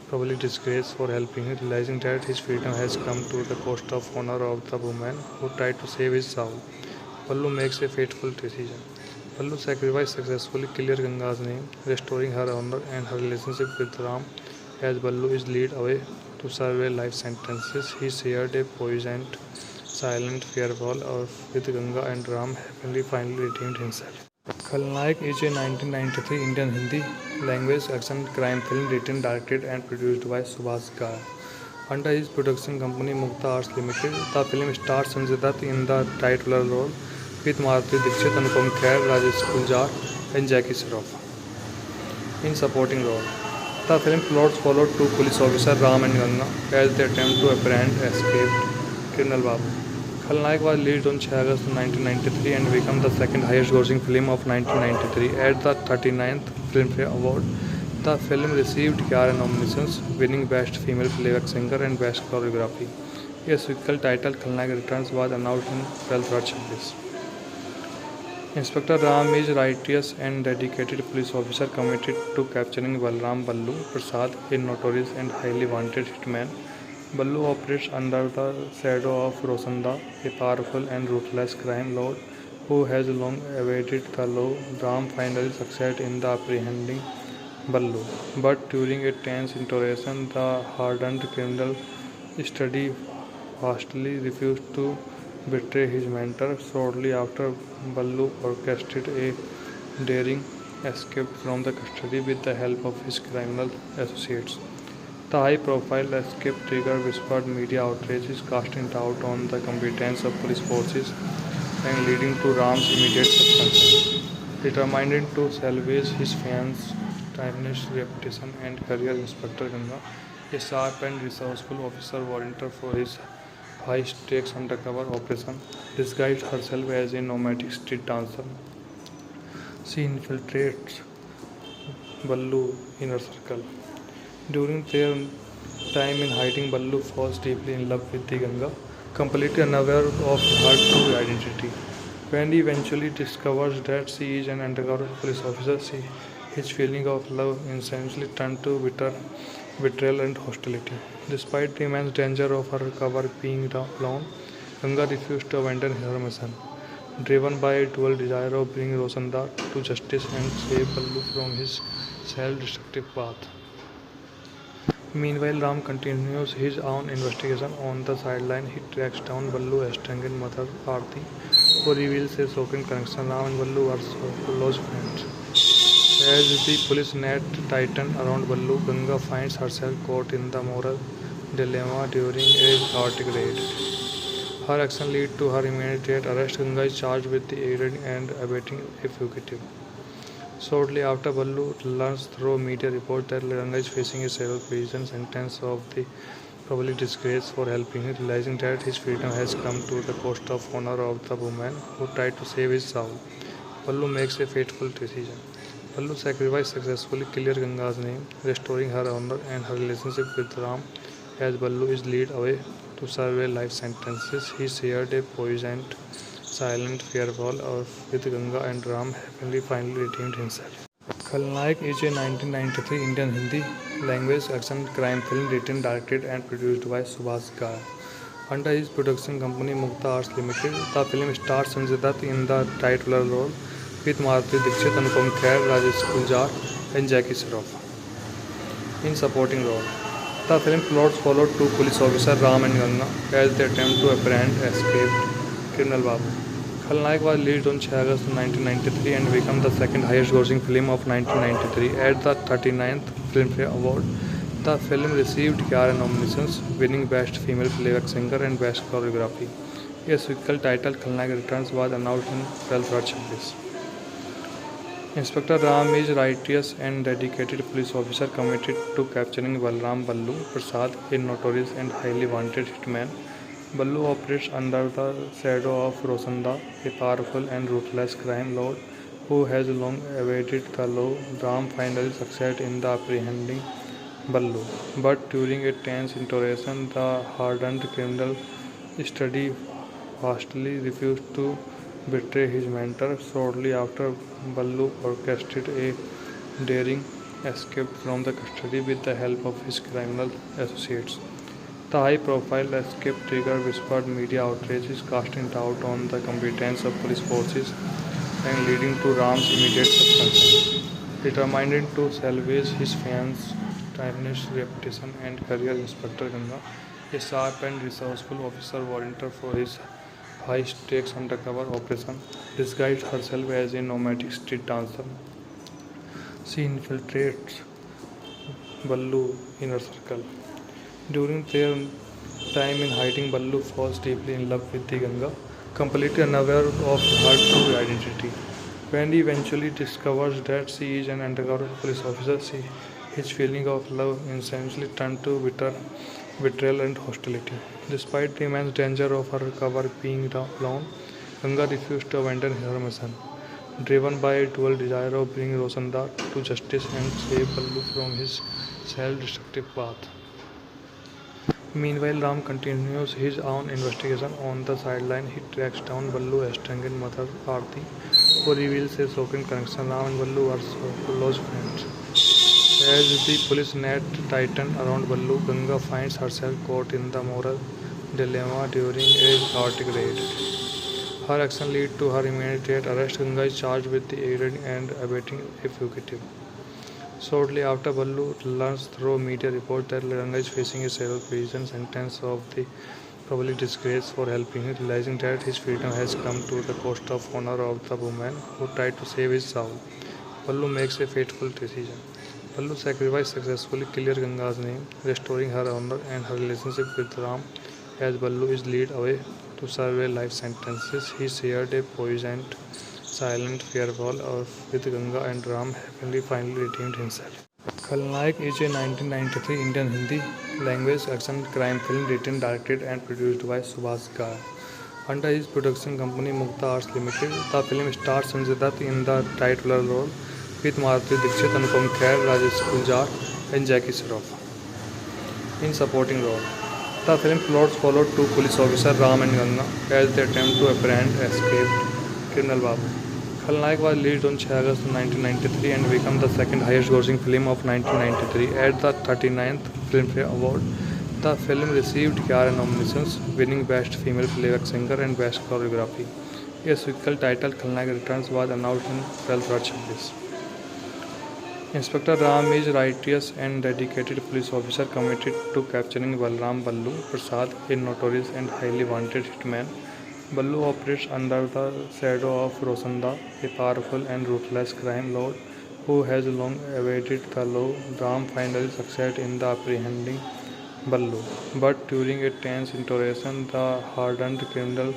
probably disgrace for helping him, realizing that his freedom has come to the cost of honor of the woman who tried to save his soul. Ballu makes a fateful decision. Ballu's sacrifice successfully clears Ganga's name, restoring her honor and her relationship with Ram. As Ballu is led away to serve a life sentence, he shared a poisoned, silent farewell with Ganga, and Ram happily finally redeemed himself. Khalnaik is a 1993 Indian Hindi language action crime film written, directed and produced by Subhash Ghai. Under his production company Mukta Arts Limited, the film stars Sanjay Dutt in the title role with Maruti Dixit, Anupam Kher, Rajesh Kuljar and Jackie Shroff in supporting role. The film plots followed two police officers Ram and Ganga as they attempt to apprehend escaped criminal Babu. Khalnaik was released on 6 August 1993 and became the second highest grossing film of 1993 at the 39th Filmfare Award. The film received 11 nominations, winning Best Female Playback Singer and Best Choreography. A sequel titled Khalnaik Returns was announced on 12th March. Inspector Ram is righteous and dedicated police officer committed to capturing Balram Ballu Prasad, a notorious and highly wanted hitman. Ballu operates under the shadow of Rosanda, a powerful and ruthless crime lord who has long evaded the law. Ram finally succeeds in the apprehending Ballu, but during a tense interrogation, the hardened criminal steadfastly refused to betray his mentor. Shortly after, Ballu orchestrated a daring escape from the custody with the help of his criminal associates. The high-profile escape triggered whispered media outrages, casting doubt on the competence of police forces and leading to Ram's immediate suspension. Determined to salvage his fans' timeless reputation and career, Inspector Ganga, a sharp and resourceful officer, volunteered for his high-stakes undercover operation. Disguised herself as a nomadic street dancer, she infiltrates Ballu inner circle. During their time in hiding, Ballu falls deeply in love with the Ganga, completely unaware of her true identity. When he eventually discovers that she is an undercover police officer, his feeling of love instantly turns to betrayal and hostility. Despite the immense danger of her cover being blown, Ganga refused to abandon her mission. Driven by a dual desire of bringing Rosanda to justice and save Ballu from his self-destructive path. Meanwhile, Ram continues his own investigation. On the sideline, he tracks down Ballu's estranged mother, Aarti, who reveals a shocking connection. Ram and Ballu are so close friends. As the police net tightens around Ballu, Ganga finds herself caught in the moral dilemma during a chaotic raid. Her action leads to her immediate arrest. Ganga is charged with aiding and abetting a fugitive. Shortly after, Ballu learns through media reports that Ganga is facing a several prison sentence of the probably disgrace for helping him, realizing that his freedom has come to the cost of honor of the woman who tried to save his soul. Ballu makes a fateful decision. Ballu's sacrifice successfully clears Ganga's name, restoring her honor and her relationship with Ram. As Ballu is led away to serve a life sentence, he shared a poisoned, silent farewell with Ganga, and Ram happily finally redeemed himself. Khalnaik is a 1993 Indian Hindi language action crime film written, directed and produced by Subhash Ghai. Under his production company Mukta Arts Limited, the film stars Sanjay Dutt in the title role with Madhuri Dixit, Anupam Kher, Rajesh Guljar and Jackie Shroff in supporting role. The film plots followed two police officers Ram and Ganga as they attempt to apprehend escaped criminal Babu. Khalnaik was released on 6 August 1993 and became the second highest grossing film of 1993 at the 39th Filmfare Award. The film received 11 nominations, winning Best Female Playback Singer and Best Choreography. A sequel titled Khalnaik Returns was announced on 12th March. Inspector Ram is righteous and dedicated police officer committed to capturing Balram Ballu Prasad, a notorious and highly wanted hitman. Ballu operates under the shadow of Rosanda, a powerful and ruthless crime lord who has long evaded the law. Ram finally succeeds in the apprehending Ballu, but during a tense interrogation, the hardened criminal steadfastly refused to betray his mentor. Shortly after, Ballu orchestrated a daring escape from the custody with the help of his criminal associates. The high-profile escape triggered whispered media outrages, casting doubt on the competence of police forces and leading to Ram's immediate suspension. Determined to salvage his fans' timeless reputation and career, Inspector Ganga, a sharp and resourceful officer, volunteered for his high-stakes undercover operation. Disguised herself as a nomadic street dancer, she infiltrates Ballu inner circle. During their time in hiding, Ballu falls deeply in love with the Ganga, completely unaware of her true identity. When he eventually discovers that she is an undercover police officer, his feeling of love instantly turns to betrayal and hostility. Despite the immense danger of her cover being blown, Ganga refused to abandon her mission. Driven by a dual desire of bringing Rosanda to justice and save Ballu from his self-destructive path. Meanwhile, Ram continues his own investigation. On the sideline, he tracks down Ballu's estranged mother, Aarti, who reveals a shocking connection. Ram and Ballu are so close friends. As the police net tightens around Ballu, Ganga finds herself caught in the moral dilemma during a chaotic raid. Her action leads to her immediate arrest. Ganga is charged with aiding and abetting a fugitive. Shortly after, Ballu learns through media reports that Ganga is facing a several prison sentence of the probably disgrace for helping him, realizing that his freedom has come to the cost of honor of the woman who tried to save his soul. Ballu makes a fateful decision. Ballu's sacrifice successfully clears Ganga's name, restoring her honor and her relationship with Ram. As Ballu is led away to serve a life sentence, he shared a poignant, silent farewell with Ganga, and Ram happily finally redeemed himself. Khalnaik is a 1993 Indian Hindi language action crime film written, directed and produced by Subhash Ghai. Under his production company Mukta Arts Limited, the film stars Sanjay Dutt in the title role with Madhuri Dixit, Anupam Kher, Rajesh Kuljar and Jackie Shroff in supporting role. The film plots followed two police officers, Ram and Ganga, as they attempt to apprehend escaped criminal Babu. Khalnaik was released on 6 August 1993 and became the second highest grossing film of 1993 at the 39th Filmfare Award. The film received 11 nominations, winning Best Female Playback Singer and Best Choreography. A sequel titled Khalnaik Returns was announced on 12 March. Inspector Ram is a righteous and dedicated police officer committed to capturing Balram Ballu Prasad, a notorious and highly wanted hitman. Ballu operates under the shadow of Rosanda, a powerful and ruthless crime lord who has long evaded the law. Ram finally succeeds in the apprehending Ballu, but during a tense interrogation, the hardened criminal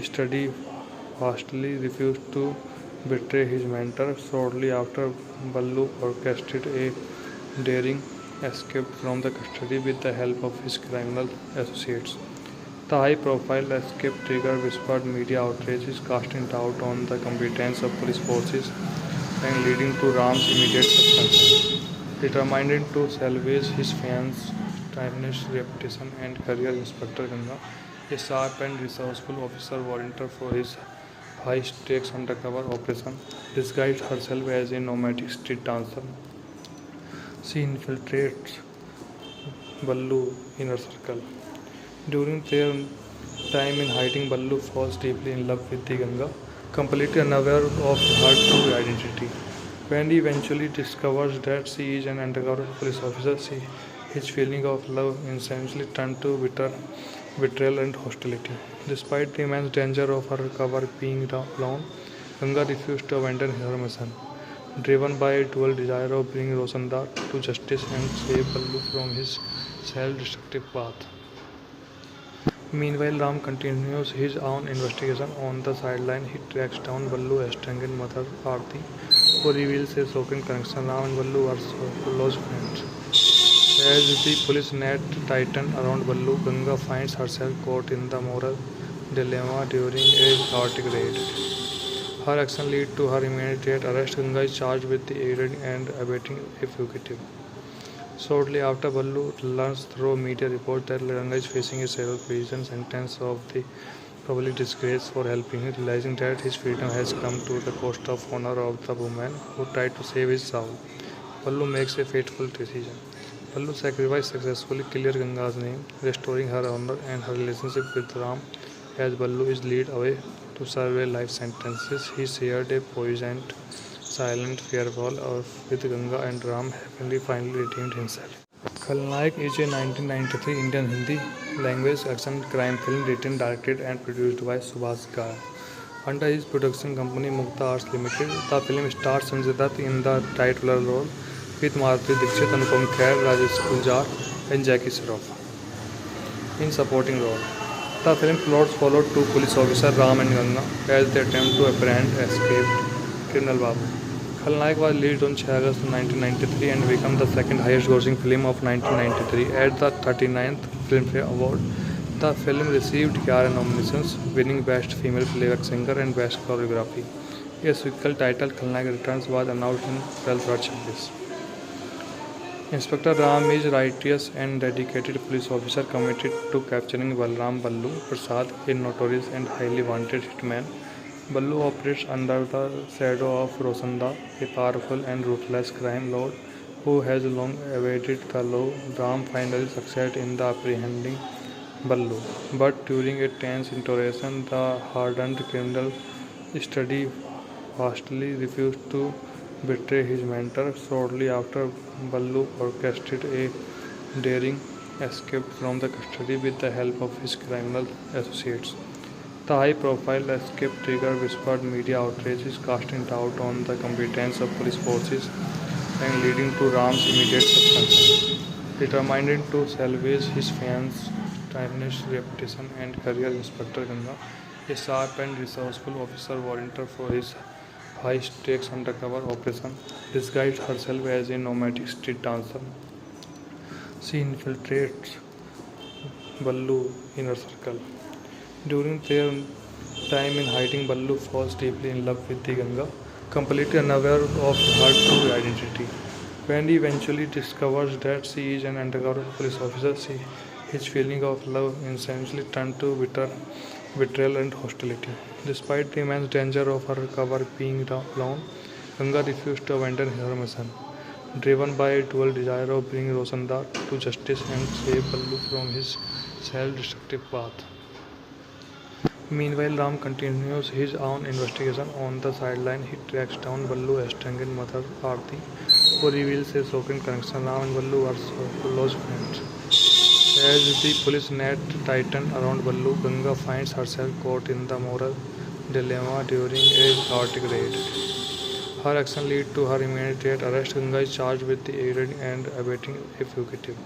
steadfastly refused to betray his mentor. Shortly after, Ballu orchestrated a daring escape from the custody with the help of his criminal associates. The high-profile escape triggered whispered media outrages, casting doubt on the competence of police forces and leading to Ram's immediate suspension. Determined to salvage his fans' timeless reputation and career, Inspector Ganga, a sharp and resourceful officer, volunteered for his high-stakes undercover operation. Disguised herself as a nomadic street dancer, she infiltrates Ballu's inner circle. During their time in hiding, Ballu falls deeply in love with the Ganga, completely unaware of her true identity. When he eventually discovers that she is an undercover police officer, his feeling of love instantly turns to betrayal and hostility. Despite the immense danger of her cover being blown, Ganga refused to abandon her mission. Driven by a dual desire of bringing Rosanda to justice and save Ballu from his self-destructive path. Meanwhile, Ram continues his own investigation. On the sideline, he tracks down Ballu's estranged mother, Aarti, who reveals a shocking connection. Ram and Ballu are so close friends. As the police net tightens around Ballu, Ganga finds herself caught in the moral dilemma during a chaotic raid. Her action leads to her immediate arrest. Ganga is charged with aiding and abetting a fugitive. Shortly after, Ballu learns through media reports that Ganga is facing a several prison sentence of the probably disgrace for helping him, realizing that his freedom has come to the cost of honor of the woman who tried to save his soul. Ballu makes a fateful decision. Ballu's sacrifice successfully clears Ganga's name, restoring her honor and her relationship with Ram. As Ballu is led away to serve a life sentence, he shared a poignant, silent farewell with Ganga, and Ram happily finally redeemed himself. Khalnaik is a 1993 Indian Hindi language action crime film written, directed and produced by Subhash Ghai. Under his production company Mukta Arts Limited, the film stars Sanjay Dutt in the title role with Madhuri Dixit, Anupam Kher, Rajesh Kuljar and Jackie Shroff in supporting role. The film plots followed two police officers, Ram and Ganga, as they attempt to apprehend escaped Criminal Babu. Khalnaik was released on 6 August 1993 and became the second highest grossing film of 1993 at the 39th Filmfare Award. The film received 11 nominations, winning Best Female Playback Singer and Best Choreography. A sequel titled Khalnaik Returns was announced in 12/26. Inspector Ram is a righteous and dedicated police officer committed to capturing Balram Ballu Prasad, a notorious and highly wanted hitman. Ballu operates under the shadow of Rosanda, a powerful and ruthless crime lord who has long evaded the law. Ram finally succeeds in the apprehending Ballu, but during a tense interrogation, the hardened criminal steadfastly refused to betray his mentor. Shortly after, Ballu orchestrated a daring escape from the custody with the help of his criminal associates. The high-profile escape triggered whispered media outrages, casting doubt on the competence of police forces and leading to Ram's immediate suspension. Determined to salvage his fans' tarnished reputation and career, Inspector Ganga, a sharp and resourceful officer volunteered for his high-stakes undercover operation, disguised herself as a nomadic street dancer. She infiltrates Ballu inner circle. During their time in hiding, Ballu falls deeply in love with the Ganga, completely unaware of her true identity. When he eventually discovers that she is an undercover police officer, his feeling of love instantly turns to betrayal and hostility. Despite the immense danger of her cover being blown, Ganga refused to abandon her mission. Driven by a dual desire of bringing Rosanda to justice and save Ballu from his self-destructive path. Meanwhile, Ram continues his own investigation. On the sideline, he tracks down Ballu estranged mother Aarti, who reveals a shocking connection. Ram and Ballu are so close friends. As the police net tightens around Ballu, Ganga finds herself caught in the moral dilemma during a chaotic raid. Her action leads to her immediate arrest. Ganga is charged with aiding and abetting a fugitive.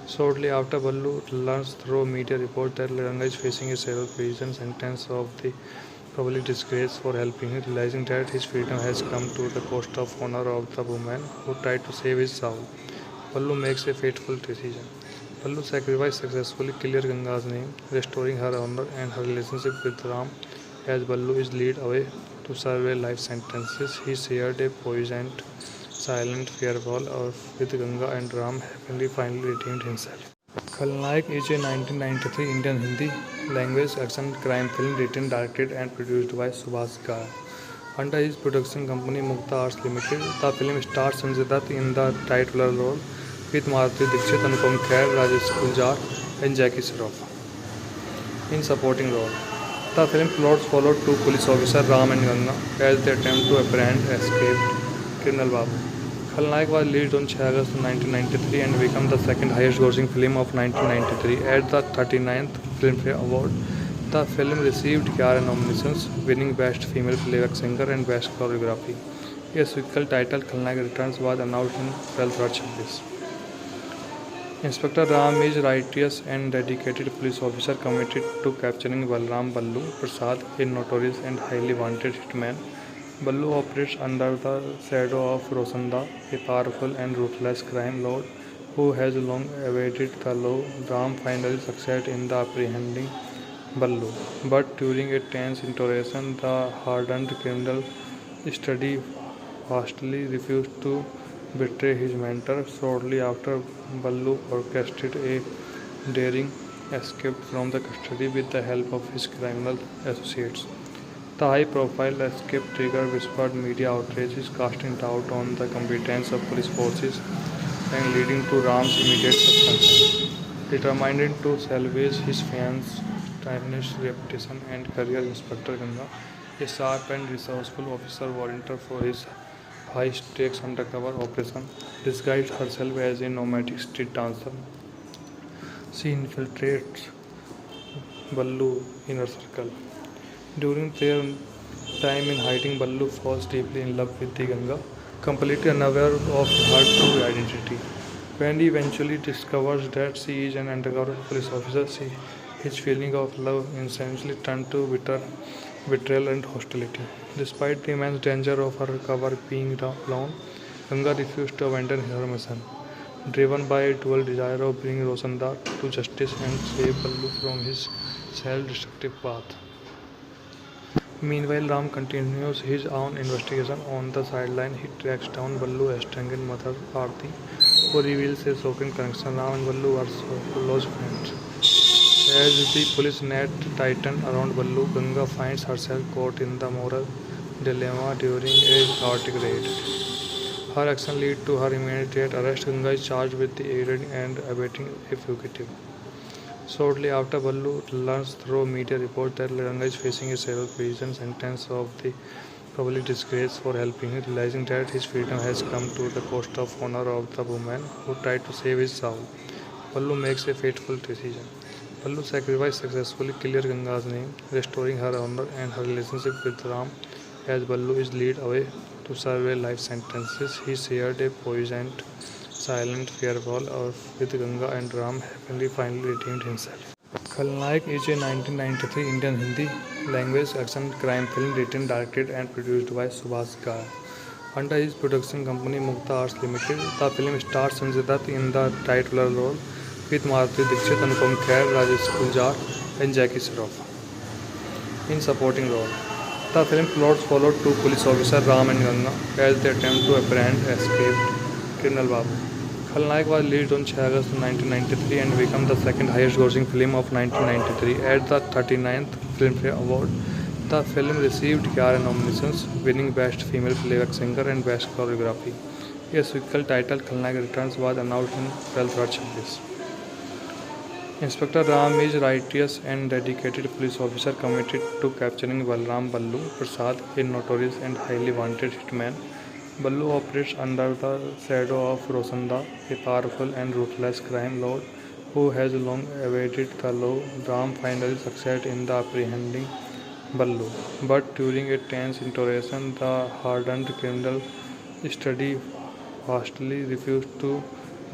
Shortly after, Ballu learns through media reports that Ganga is facing a several prison sentence of the public disgrace for helping him, realizing that his freedom has come to the cost of honor of the woman who tried to save his soul. Ballu makes a fateful decision. Ballu sacrifices successfully clear Ganga's name, restoring her honor and her relationship with Ram. As Ballu is led away to serve a life sentence, he shared a poignant, silent farewell with Ganga, and Ram finally redeemed himself. Khalnaik is a 1993 Indian Hindi language action crime film written, directed and produced by Subhash Ghai. Under his production company Mukta Arts Limited, the film stars Sanjay Dutt in the title role with Madhuri Dixit, Anupam Kher, Rajesh Kuljar and Jackie Shroff in supporting role. The film plot followed two police officers, Ram and Ganga, as they attempt to apprehend escaped criminal Babu. Khalnaik was released on 6 August 1993 and became the second highest grossing film of 1993 at the 39th Filmfare Award. The film received 11 nominations, winning Best Female Playback Singer and Best Choreography. A sequel titled Khalnaik Returns was announced in 12/26. Inspector Ram is a righteous and dedicated police officer committed to capturing Balram Ballu Prasad, a notorious and highly wanted hitman. Ballu operates under the shadow of Rosanda, a powerful and ruthless crime lord who has long evaded the law. Ram finally succeeds in the apprehending Ballu, but during a tense interrogation, the hardened criminal steadfastly refused to betray his mentor. Shortly after, Ballu orchestrated a daring escape from the custody with the help of his criminal associates. The high-profile escape triggered whispered media outrages, casting doubt on the competence of police forces and leading to Ram's immediate suspension. Determined to salvage his fans' tarnished reputation and career, Inspector Ganga, a sharp and resourceful officer volunteered for his high-stakes undercover operation, disguised herself as a nomadic street dancer. She infiltrates Ballu inner circle. During their time in hiding, Ballu falls deeply in love with the Ganga, completely unaware of her true identity. When he eventually discovers that she is an undercover police officer, His feeling of love instantly turned to betrayal and hostility. Despite the immense danger of her cover being alone, Ganga refused to abandon her mission. Driven by a dual desire of bringing Rosanda to justice and save Ballu from his self-destructive path. Meanwhile, Ram continues his own investigation. On the sideline, he tracks down Ballu estranged mother Aarti, who reveals a shocking connection. Ram and Ballu are so close friends. As the police net tighten around Ballu, Ganga finds herself caught in the moral dilemma during a chaotic raid. Her action leads to her immediate arrest. Ganga is charged with aiding and abetting a fugitive. Shortly after, Ballu learns through media reports that Ganga is facing a severe prison sentence of the public disgrace for helping him, realizing that his freedom has come to the cost of honor of the woman who tried to save his soul. Ballu makes a fateful decision. Ballu's sacrifice successfully clears Ganga's name, restoring her honor and her relationship with Ram. As Ballu is led away to serve a life sentence, he shared a poignant, silent farewell with Ganga, and Ram happily finally redeemed himself. Khalnaik is a 1993 Indian Hindi language action crime film written, directed and produced by Subhash Ghai. Under his production company Mukta Arts Limited, the film stars Sanjay Dutt in the title role with Madhuri Dixit, Anupam Kher, Rajesh Guljar and Jackie Shroff in supporting role. The film plot followed two police officers, Ram and Ganga, as they attempt to apprehend escaped criminal Babu. Khalnaik was released on 6 August 1993 and became the second highest grossing film of 1993 at the 39th Filmfare Award. The film received 11 nominations, winning Best Female Playback Singer and Best Choreography. A sequel titled Khalnaik Returns was announced on 12 March 2026. Inspector Ram is a righteous and dedicated police officer committed to capturing Balram Ballu Prasad, a notorious and highly wanted hitman. Ballu operates under the shadow of Rosanda, a powerful and ruthless crime lord who has long evaded the law. Ram finally succeeds in the apprehending Ballu, but during a tense interrogation, the hardened criminal steadfastly refused to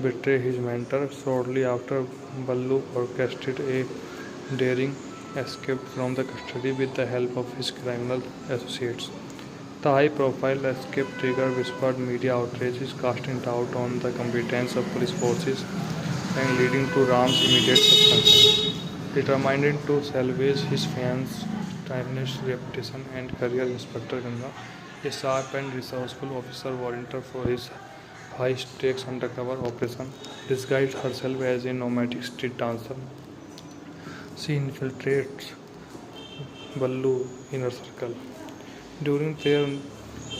betray his mentor. Shortly after, Ballu orchestrated a daring escape from the custody with the help of his criminal associates. The high-profile escape triggered whispered media outrages, casting doubt on the competence of police forces and leading to Ram's immediate suspension. Determined to salvage his fans' tarnished reputation and career, Inspector Ganga, a sharp and resourceful officer volunteered for his high-stakes undercover operation. Disguised herself as a nomadic street dancer, she infiltrates Ballu's inner circle. During their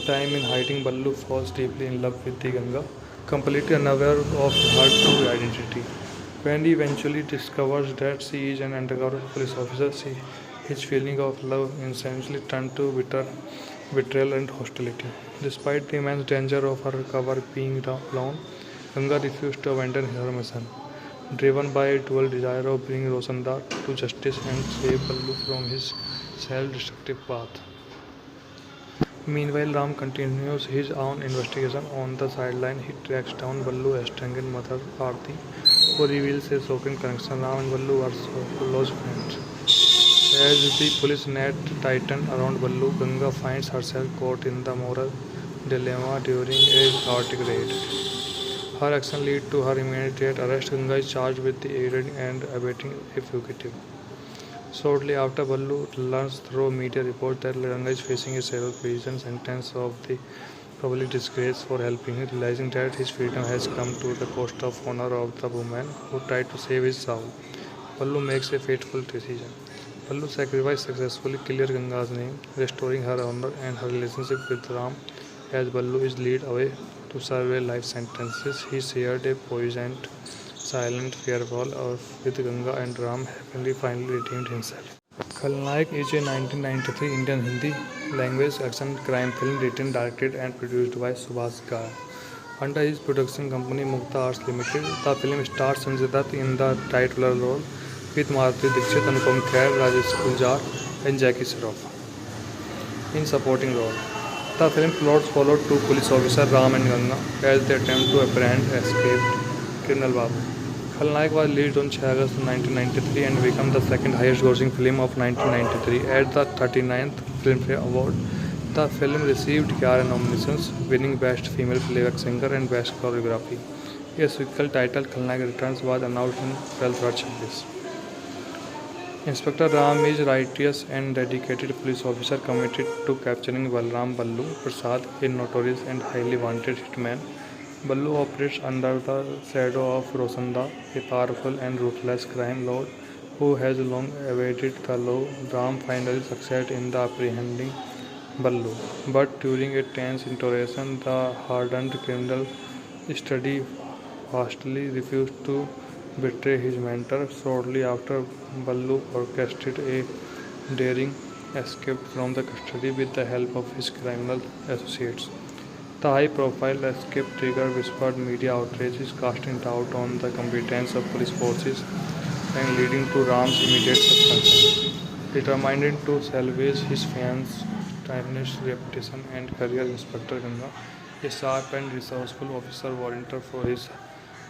time in hiding, Ballu falls deeply in love with the Ganga, completely unaware of her true identity. When he eventually discovers that she is an undercover police officer, his feeling of love instantly turns to betrayal and hostility. Despite the immense danger of her cover being alone, Ganga refused to abandon her mission. Driven by a dual desire of bringing Rosanda to justice and save Ballu from his self-destructive path. Meanwhile, Ram continues his own investigation. On the sideline, he tracks down Ballu estranged mother Aarti, who reveals a shocking connection. Ram and Ballu are so close friends. As the police net tighten around Ballu, Ganga finds herself caught in the moral dilemma during a chaotic raid. Her action leads to her immediate arrest. Ganga is charged with aiding and abetting a fugitive. Shortly after, Ballu learns through media reports that Ganga is facing a severe prison sentence of the public disgrace for helping him, realizing that his freedom has come to the cost of honor of the woman who tried to save his soul. Ballu makes a fateful decision. Ballu's sacrifice successfully clears Ganga's name, restoring her honor and her relationship with Ram. As Ballu is led away to serve a life sentence, he shared a poignant, silent farewell with Ganga, and Ram happily finally redeemed himself. Khalnaik is a 1993 Indian Hindi language action crime film written, directed and produced by Subhash Ghai. Under his production company Mukta Arts Limited, the film stars Sanjay Dutt in the title role with Madhuri Dixit, Anupam Kher, Rajesh Guljar and Jackie Shroff in supporting role. The film plot followed two police officers, Ram and Ganga, as they attempt to apprehend escaped criminal Babu. Khalnaik was released on 6 August 1993 and became the second highest grossing film of 1993 at the 39th Filmfare Award. The film received 11 nominations, winning Best Female Playback Singer and Best Choreography. A sequel titled Khalnaik Returns was announced in 12th. Inspector Ram is righteous and dedicated police officer committed to capturing Balram Ballu Prasad, a notorious and highly wanted hitman. Ballu operates under the shadow of Rosanda, a powerful and ruthless crime lord who has long evaded the law. Ram finally succeeds in the apprehending Ballu, but during a tense interrogation, the hardened criminal steadfastly refused to betray his mentor. Shortly after, Ballu orchestrated a daring escape from the custody with the help of his criminal associates. The high-profile escape triggered whispered media outrages, casting doubt on the competence of police forces and leading to Ram's immediate suspension. Determined to salvage his fans' tarnished reputation and career, Inspector Ganga, a sharp and resourceful officer volunteered for his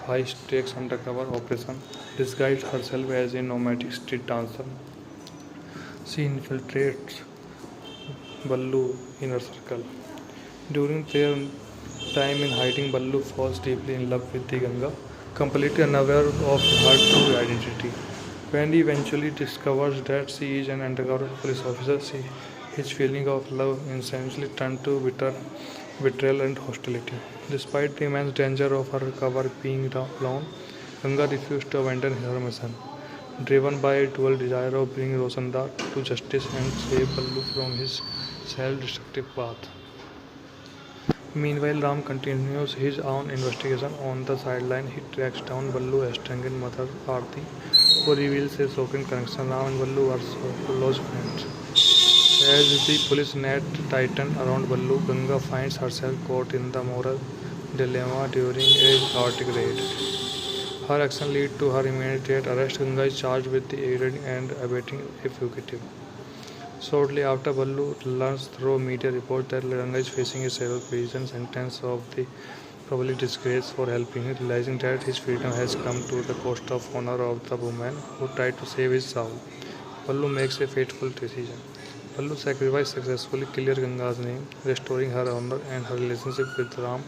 high-stakes undercover operation, disguised herself as a nomadic street dancer. She infiltrates Ballu inner circle. During their time in hiding, Ballu falls deeply in love with the Ganga, completely unaware of her true identity. When he eventually discovers that she is an undercover police officer, his feeling of love instantly turns to betrayal and hostility. Despite the immense danger of her cover being alone, Ganga refused to abandon her mission. Driven by a dual desire of bringing Rosanda to justice and save Ballu from his self-destructive path. Meanwhile, Ram continues his own investigation. On the sideline, he tracks down Ballu's estranged mother, Aarti, who reveals a shocking connection. Ram and Ballu are close friends. As the police net tightens around Ballu, Ganga finds herself caught in the moral dilemma during a chaotic raid. Her action leads to her immediate arrest. Ganga is charged with aiding and abetting a fugitive. Shortly after, Ballu learns through media reports that Ganga is facing a several prison sentence of the probably disgrace for helping him, realizing that his freedom has come to the cost of honor of the woman who tried to save his soul. Ballu makes a fateful decision. Ballu's sacrifice successfully clears Ganga's name, restoring her honor and her relationship with Ram.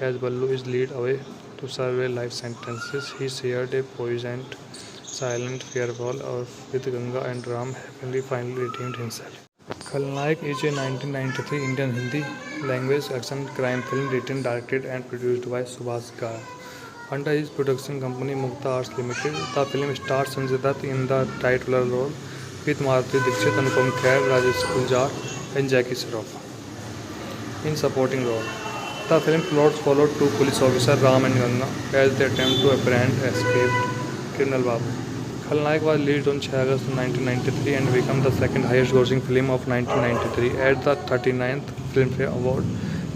As Ballu is led away to serve a life sentence, he shared a poisoned silent farewell with Ganga and Ram happily finally redeemed himself. Khalnaik is a 1993 Indian Hindi language action crime film written, directed and produced by Subhash Ghai. Under his production company Mukta Arts Limited, the film stars Sanjay Dutt in the title role with Maruti Dixit, Anupam Kher, Rajesh Guljar and Jackie Shroff in supporting role. The film plot followed two police officers, Ram and Ganga, as they attempt to apprehend escaped criminal Babu. Khalnaik was released on 6 August 1993 and became the second highest grossing film of 1993 at the 39th Filmfare Award.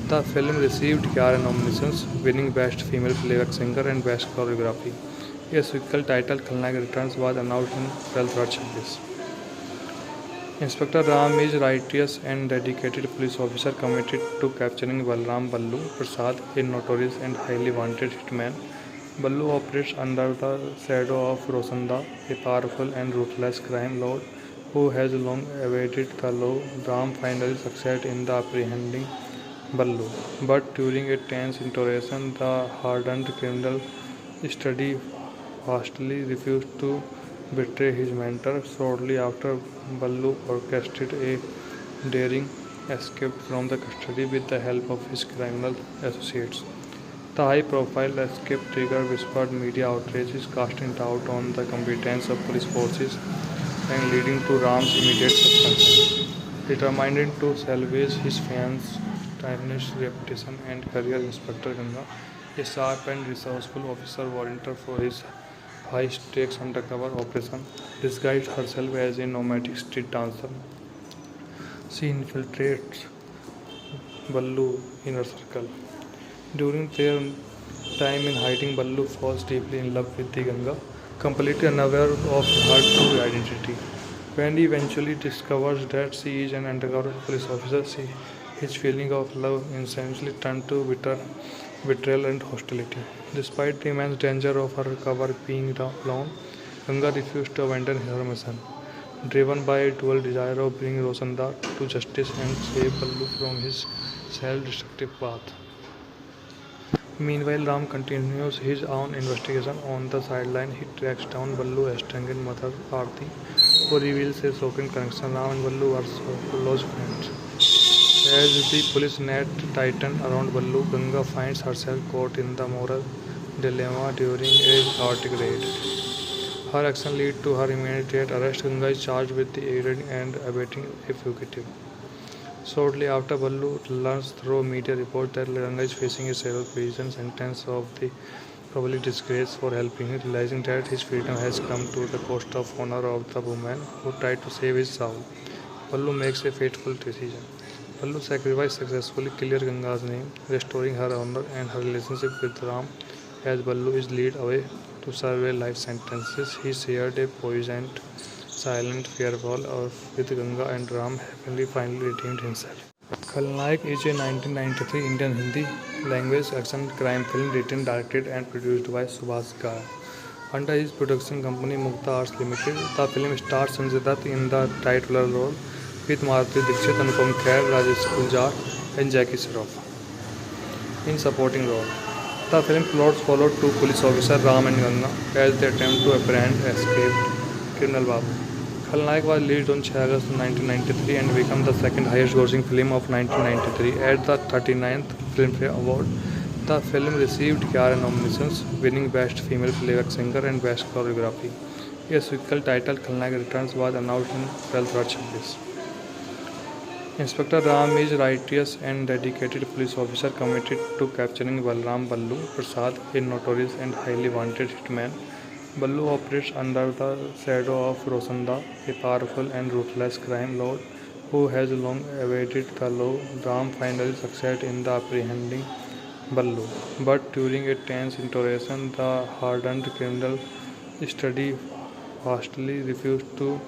The film received 11 nominations, winning Best Female Playback Singer and Best Choreography. A sequel titled Khalnaik Returns was announced in 12th. Inspector Ram is righteous and dedicated police officer committed to capturing Balram Ballu Prasad, a notorious and highly wanted hitman. Ballu operates under the shadow of Rosanda, a powerful and ruthless crime lord who has long evaded the law. Ram finally succeeds in the apprehending Ballu, but during a tense interrogation, the hardened criminal steadfastly refused to betray his mentor. Shortly after, Ballu orchestrated a daring escape from the custody with the help of his criminal associates. The high-profile escape triggered whispered media outrages, casting doubt on the competence of police forces and leading to Ram's immediate suspension. Determined to salvage his fans' tarnished reputation and career, Inspector Ganga, a sharp and resourceful officer volunteered for his high-stakes undercover operation, disguised herself as a nomadic street dancer. She infiltrates Ballu inner circle. During their time in hiding, Ballu falls deeply in love with the Ganga, completely unaware of her true identity. When he eventually discovers that she is an undercover police officer, his feeling of love instantly turns to betrayal, and hostility. Despite the immense danger of her cover being alone, Ganga refused to abandon her mission. Driven by a dual desire of bringing Rosanda to justice and save Ballu from his self-destructive path. Meanwhile, Ram continues his own investigation. On the sideline, he tracks down Ballu estranged mother Aarti, who reveals a shocking connection. Ram and Ballu are so close friends. As the police net tighten around Ballu, Ganga finds herself caught in the moral dilemma during a chaotic raid. Her action leads to her immediate arrest. Ganga is charged with aiding and abetting a fugitive. Shortly after, Ballu learns through media reports that Ganga is facing a several prison sentence of the public disgrace for helping him, realizing that his freedom has come to the cost of honor of the woman who tried to save his soul. Ballu makes a fateful decision. Ballu's sacrifice successfully clears Ganga's name, restoring her honor and her relationship with Ram. As Ballu is led away to serve a life sentence, he shared a poignant, silent farewell with Ganga, and Ram happily finally redeemed himself. Khalnaik is a 1993 Indian Hindi language action crime film written, directed and produced by Subhash Ghai. Under his production company Mukta Arts Limited, the film stars Sanjay Dutt in the title role with Maruti Dixit, Anupam Kher, Rajesh Kuljar and Jackie Shroff in supporting role. The film plots followed two police officers, Ram and Ganga, as they attempt to apprehend escaped criminal Babu. Khalnaik was released on 6 August 1993 and became the second highest grossing film of 1993 at the 39th Filmfare Award. The film received 11 nominations, winning Best Female Playback Singer and Best Choreography. A sequel titled Khalnaik Returns was announced on 12 February. Inspector Ram is a righteous and dedicated police officer committed to capturing Balram Ballu Prasad, a notorious and highly wanted hitman. Ballu operates under the shadow of Rosanda, a powerful and ruthless crime lord who has long evaded the law. Ram finally succeeds in the apprehending Ballu, but during a tense interrogation, the hardened criminal steadfastly refused to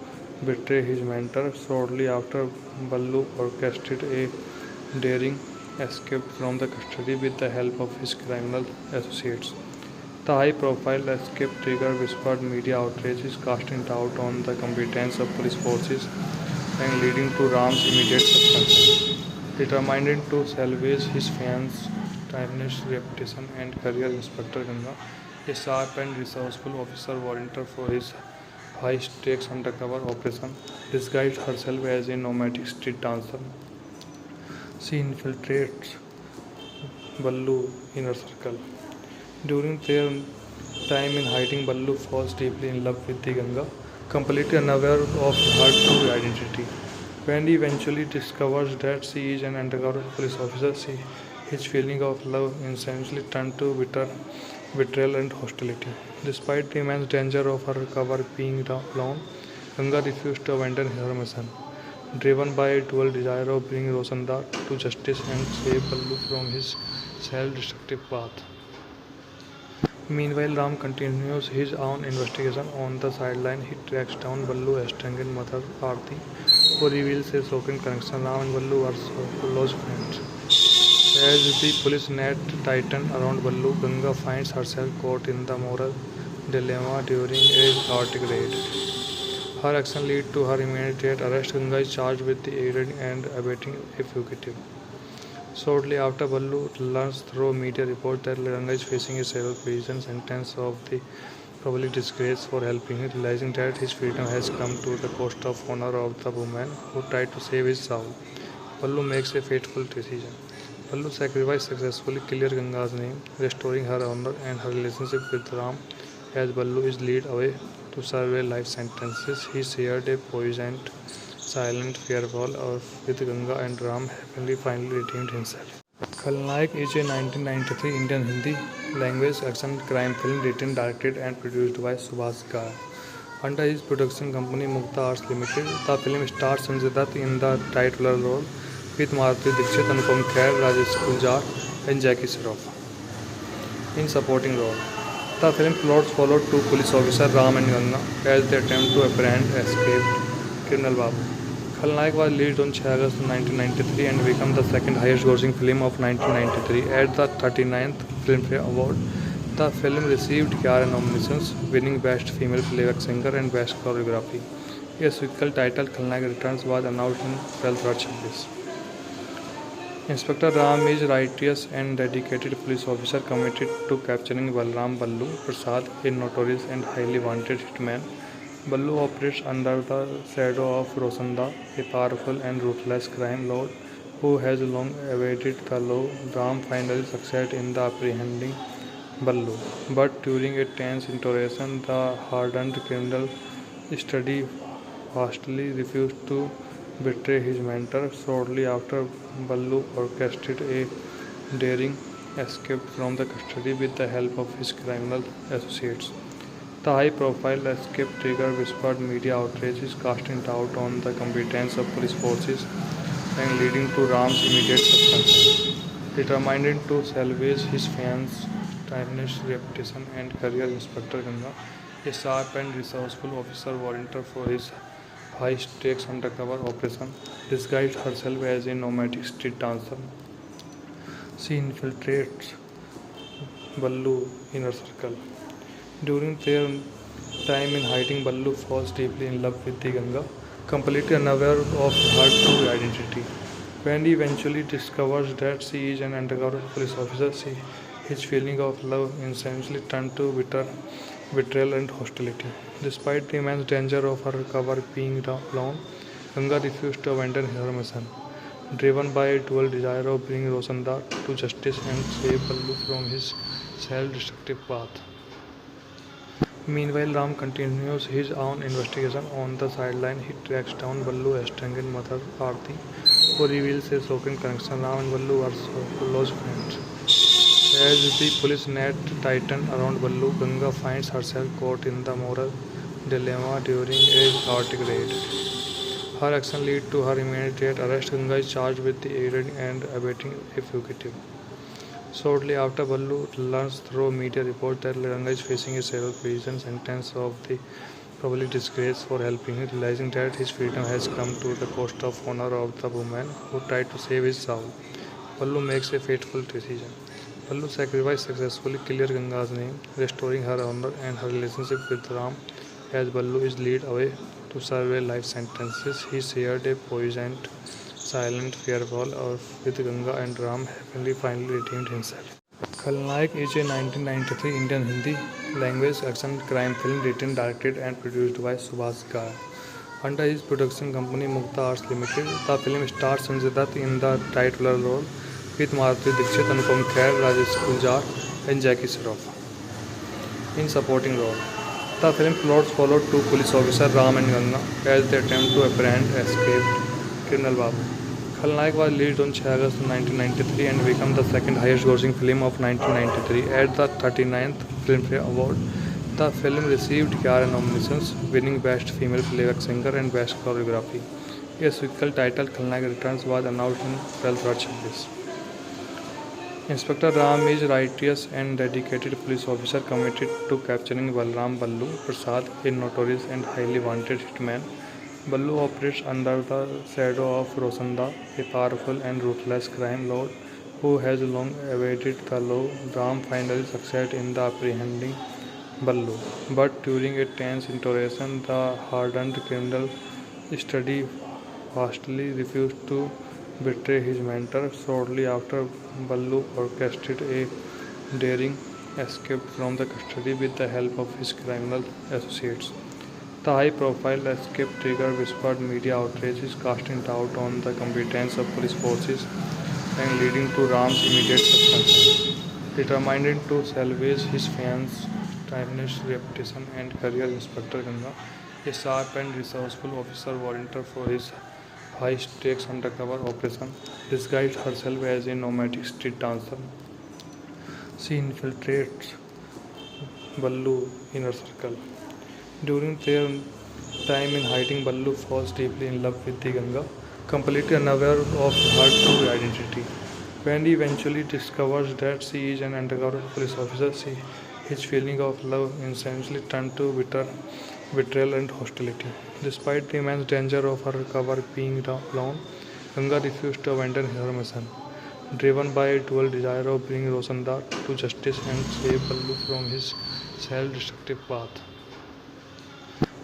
betray his mentor. Shortly after, Ballu orchestrated a daring escape from the custody with the help of his criminal associates. The high-profile escape triggered whispered media outrages, casting doubt on the competence of police forces and leading to Ram's immediate suspension. Determined to salvage his fiance's tarnished reputation and career, Inspector Ganga, a sharp and resourceful officer, volunteered for his high-stakes undercover operation. Disguised herself as a nomadic street dancer, she infiltrates Ballu's inner circle. During their time in hiding, Ballu falls deeply in love with the Ganga, completely unaware of her true identity. When he eventually discovers that she is an undercover police officer, his feeling of love instantly turns to betrayal and hostility. Despite the immense danger of her cover being alone, Ganga refused to abandon her mission. Driven by a dual desire of bringing Rosanda to justice and save Ballu from his self-destructive path. Meanwhile, Ram continues his own investigation. On the sideline, he tracks down Ballu estranged mother Aarti, who reveals a shocking connection. Ram and Ballu are so close friends. As the police net tighten around Ballu, Ganga finds herself caught in the moral dilemma during a chaotic raid. Her action leads to her immediate arrest. Ganga is charged with aiding and abetting a fugitive. Shortly after, Ballu learns through media reports that Ganga is facing a several prison sentence of the public disgrace for helping him, realizing that his freedom has come to the cost of honor of the woman who tried to save his soul. Ballu makes a fateful decision. Ballu's sacrifice successfully clears Ganga's name, restoring her honor and her relationship with Ram. As Ballu is led away to serve a life sentence, he shared a poignant, silent farewell with Ganga, and Ram happily finally redeemed himself. Khalnaik is a 1993 Indian Hindi language action crime film written, directed and produced by Subhash Ghai. Under his production company Mukta Arts Limited, the film stars Sanjay Dutt in the title role with Maruti Dixit, Anupam Kher, Rajesh Kuljar and Jackie Shroff in supporting role. The film plots followed two police officers, Ram and Ganga, as they attempt to apprehend escaped criminal Babu. Khalnaik was released on 6 August 1993 and became the second highest grossing film of 1993 at the 39th Filmfare Award. The film received 11 nominations, winning Best Female Playback Singer and Best Choreography. A sequel titled Khalnaik Returns was announced on 12 February. Inspector Ram is a righteous and dedicated police officer committed to capturing Balram Ballu Prasad, a notorious and highly wanted hitman. Ballu operates under the shadow of Rosanda, a powerful and ruthless crime lord who has long evaded the law. Ram finally succeeds in the apprehending Ballu, but during a tense interrogation, the hardened criminal steadfastly refused to betray his mentor. Shortly after, Ballu orchestrated a daring escape from the custody with the help of his criminal associates. The high-profile escape triggered whispered media outrages, casting doubt on the competence of police forces and leading to Ram's immediate suspension. Determined to salvage his fans' timeless reputation and career, Inspector Ganga, a sharp and resourceful officer volunteered for his high-stakes undercover operation, disguised herself as a nomadic street dancer. She infiltrates Ballu inner circle. During their time in hiding, Ballu falls deeply in love with the Ganga, completely unaware of her true identity. When he eventually discovers that she is an undercover police officer, his feeling of love instantly turns to betrayal and hostility. Despite the immense danger of her cover being alone, Ganga refused to abandon her mission. Driven by a dual desire of bringing Rosanda to justice and save Ballu from his self-destructive path. Meanwhile, Ram continues his own investigation. On the sideline, he tracks down Ballu's estranged mother, Aarti, who reveals a shocking connection. Ram and Ballu are so close friends. As the police net tightens around Ballu, Ganga finds herself caught in the moral dilemma during a chaotic raid. Her action leads to her immediate arrest. Ganga is charged with aiding and abetting a fugitive. Shortly after, Ballu learns through media reports that Ganga is facing a several prison sentence of the public disgrace for helping him, realizing that his freedom has come to the cost of honor of the woman who tried to save his soul. Ballu makes a fateful decision. Ballu's sacrifice successfully clears Ganga's name, restoring her honor and her relationship with Ram. As Ballu is led away to serve a life sentence, he shared a poignant, silent farewell with Ganga, and Ram happily finally redeemed himself. Khalnaik is a 1993 Indian Hindi language action crime film written, directed and produced by Subhash Ghai. Under his production company Mukta Arts Limited, the film stars Sanjay Dutt in the title role with Maruti Dixit, Anupam Kher, Rajesh Kuljar and Jackie Shroff in supporting role. The film plots followed two police officers, Ram and Ganga, as they attempt to apprehend escaped criminal Babu. Khalnaik was released on 6 August 1993 and became the second highest grossing film of 1993 at the 39th Filmfare Award. The film received 11 nominations, winning Best Female Playback Singer and Best Choreography. A sequel titled Khalnaik Returns was announced on 12 February. Inspector Ram is a righteous and dedicated police officer committed to capturing Balram Ballu Prasad, a notorious and highly wanted hitman. Ballu operates under the shadow of Rosanda, a powerful and ruthless crime lord who has long evaded the law. Ram finally succeeds in the apprehending Ballu, but during a tense interrogation, the hardened criminal steadfastly refused to betray his mentor. Shortly after, Ballu orchestrated a daring escape from the custody with the help of his criminal associates. The high-profile escape triggered whispered media outrages, casting doubt on the competence of police forces and leading to Ram's immediate suspension. Determined to salvage his fans' timeless reputation and career, Inspector Ganga, a sharp and resourceful officer volunteered for his high-stakes undercover operation, disguised herself as a nomadic street dancer. She infiltrates Ballu inner circle. During their time in hiding, Ballu falls deeply in love with the Ganga, completely unaware of her true identity. When he eventually discovers that she is an undercover police officer, his feeling of love instantly turns to betrayal, and hostility. Despite the immense danger of her recovery being alone, Ganga refused to abandon her mission. Driven by a dual desire of bringing Rosandar to justice and save Ballu from his self-destructive path.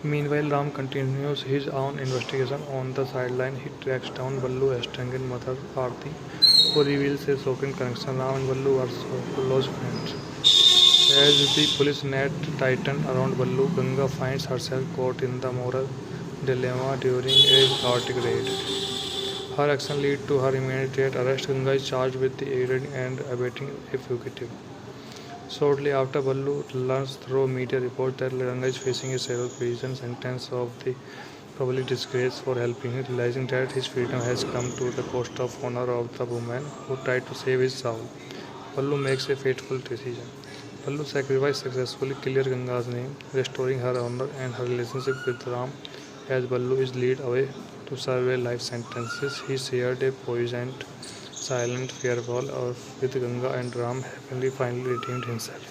Meanwhile, Ram continues his own investigation. On the sideline, he tracks down Ballu estranged mother Aarti, who reveals a shocking connection. Ram and Ballu are so close friends. As the police net tightens around Ballu, Ganga finds herself caught in the moral dilemma during a chaotic raid. Her action leads to her immediate arrest. Ganga is charged with the aiding and abetting a fugitive. Shortly after, Ballu learns through media reports that Ganga is facing a severe prison sentence of the public disgrace for helping him, realizing that his freedom has come to the cost of honor of the woman who tried to save his soul. Ballu makes a fateful decision. Ballu's sacrifice successfully clears Ganga's name, restoring her honor and her relationship with Ram. As Ballu is led away to serve a life sentence, he shared a poignant, silent farewell with Ganga, and Ram happily finally redeemed himself.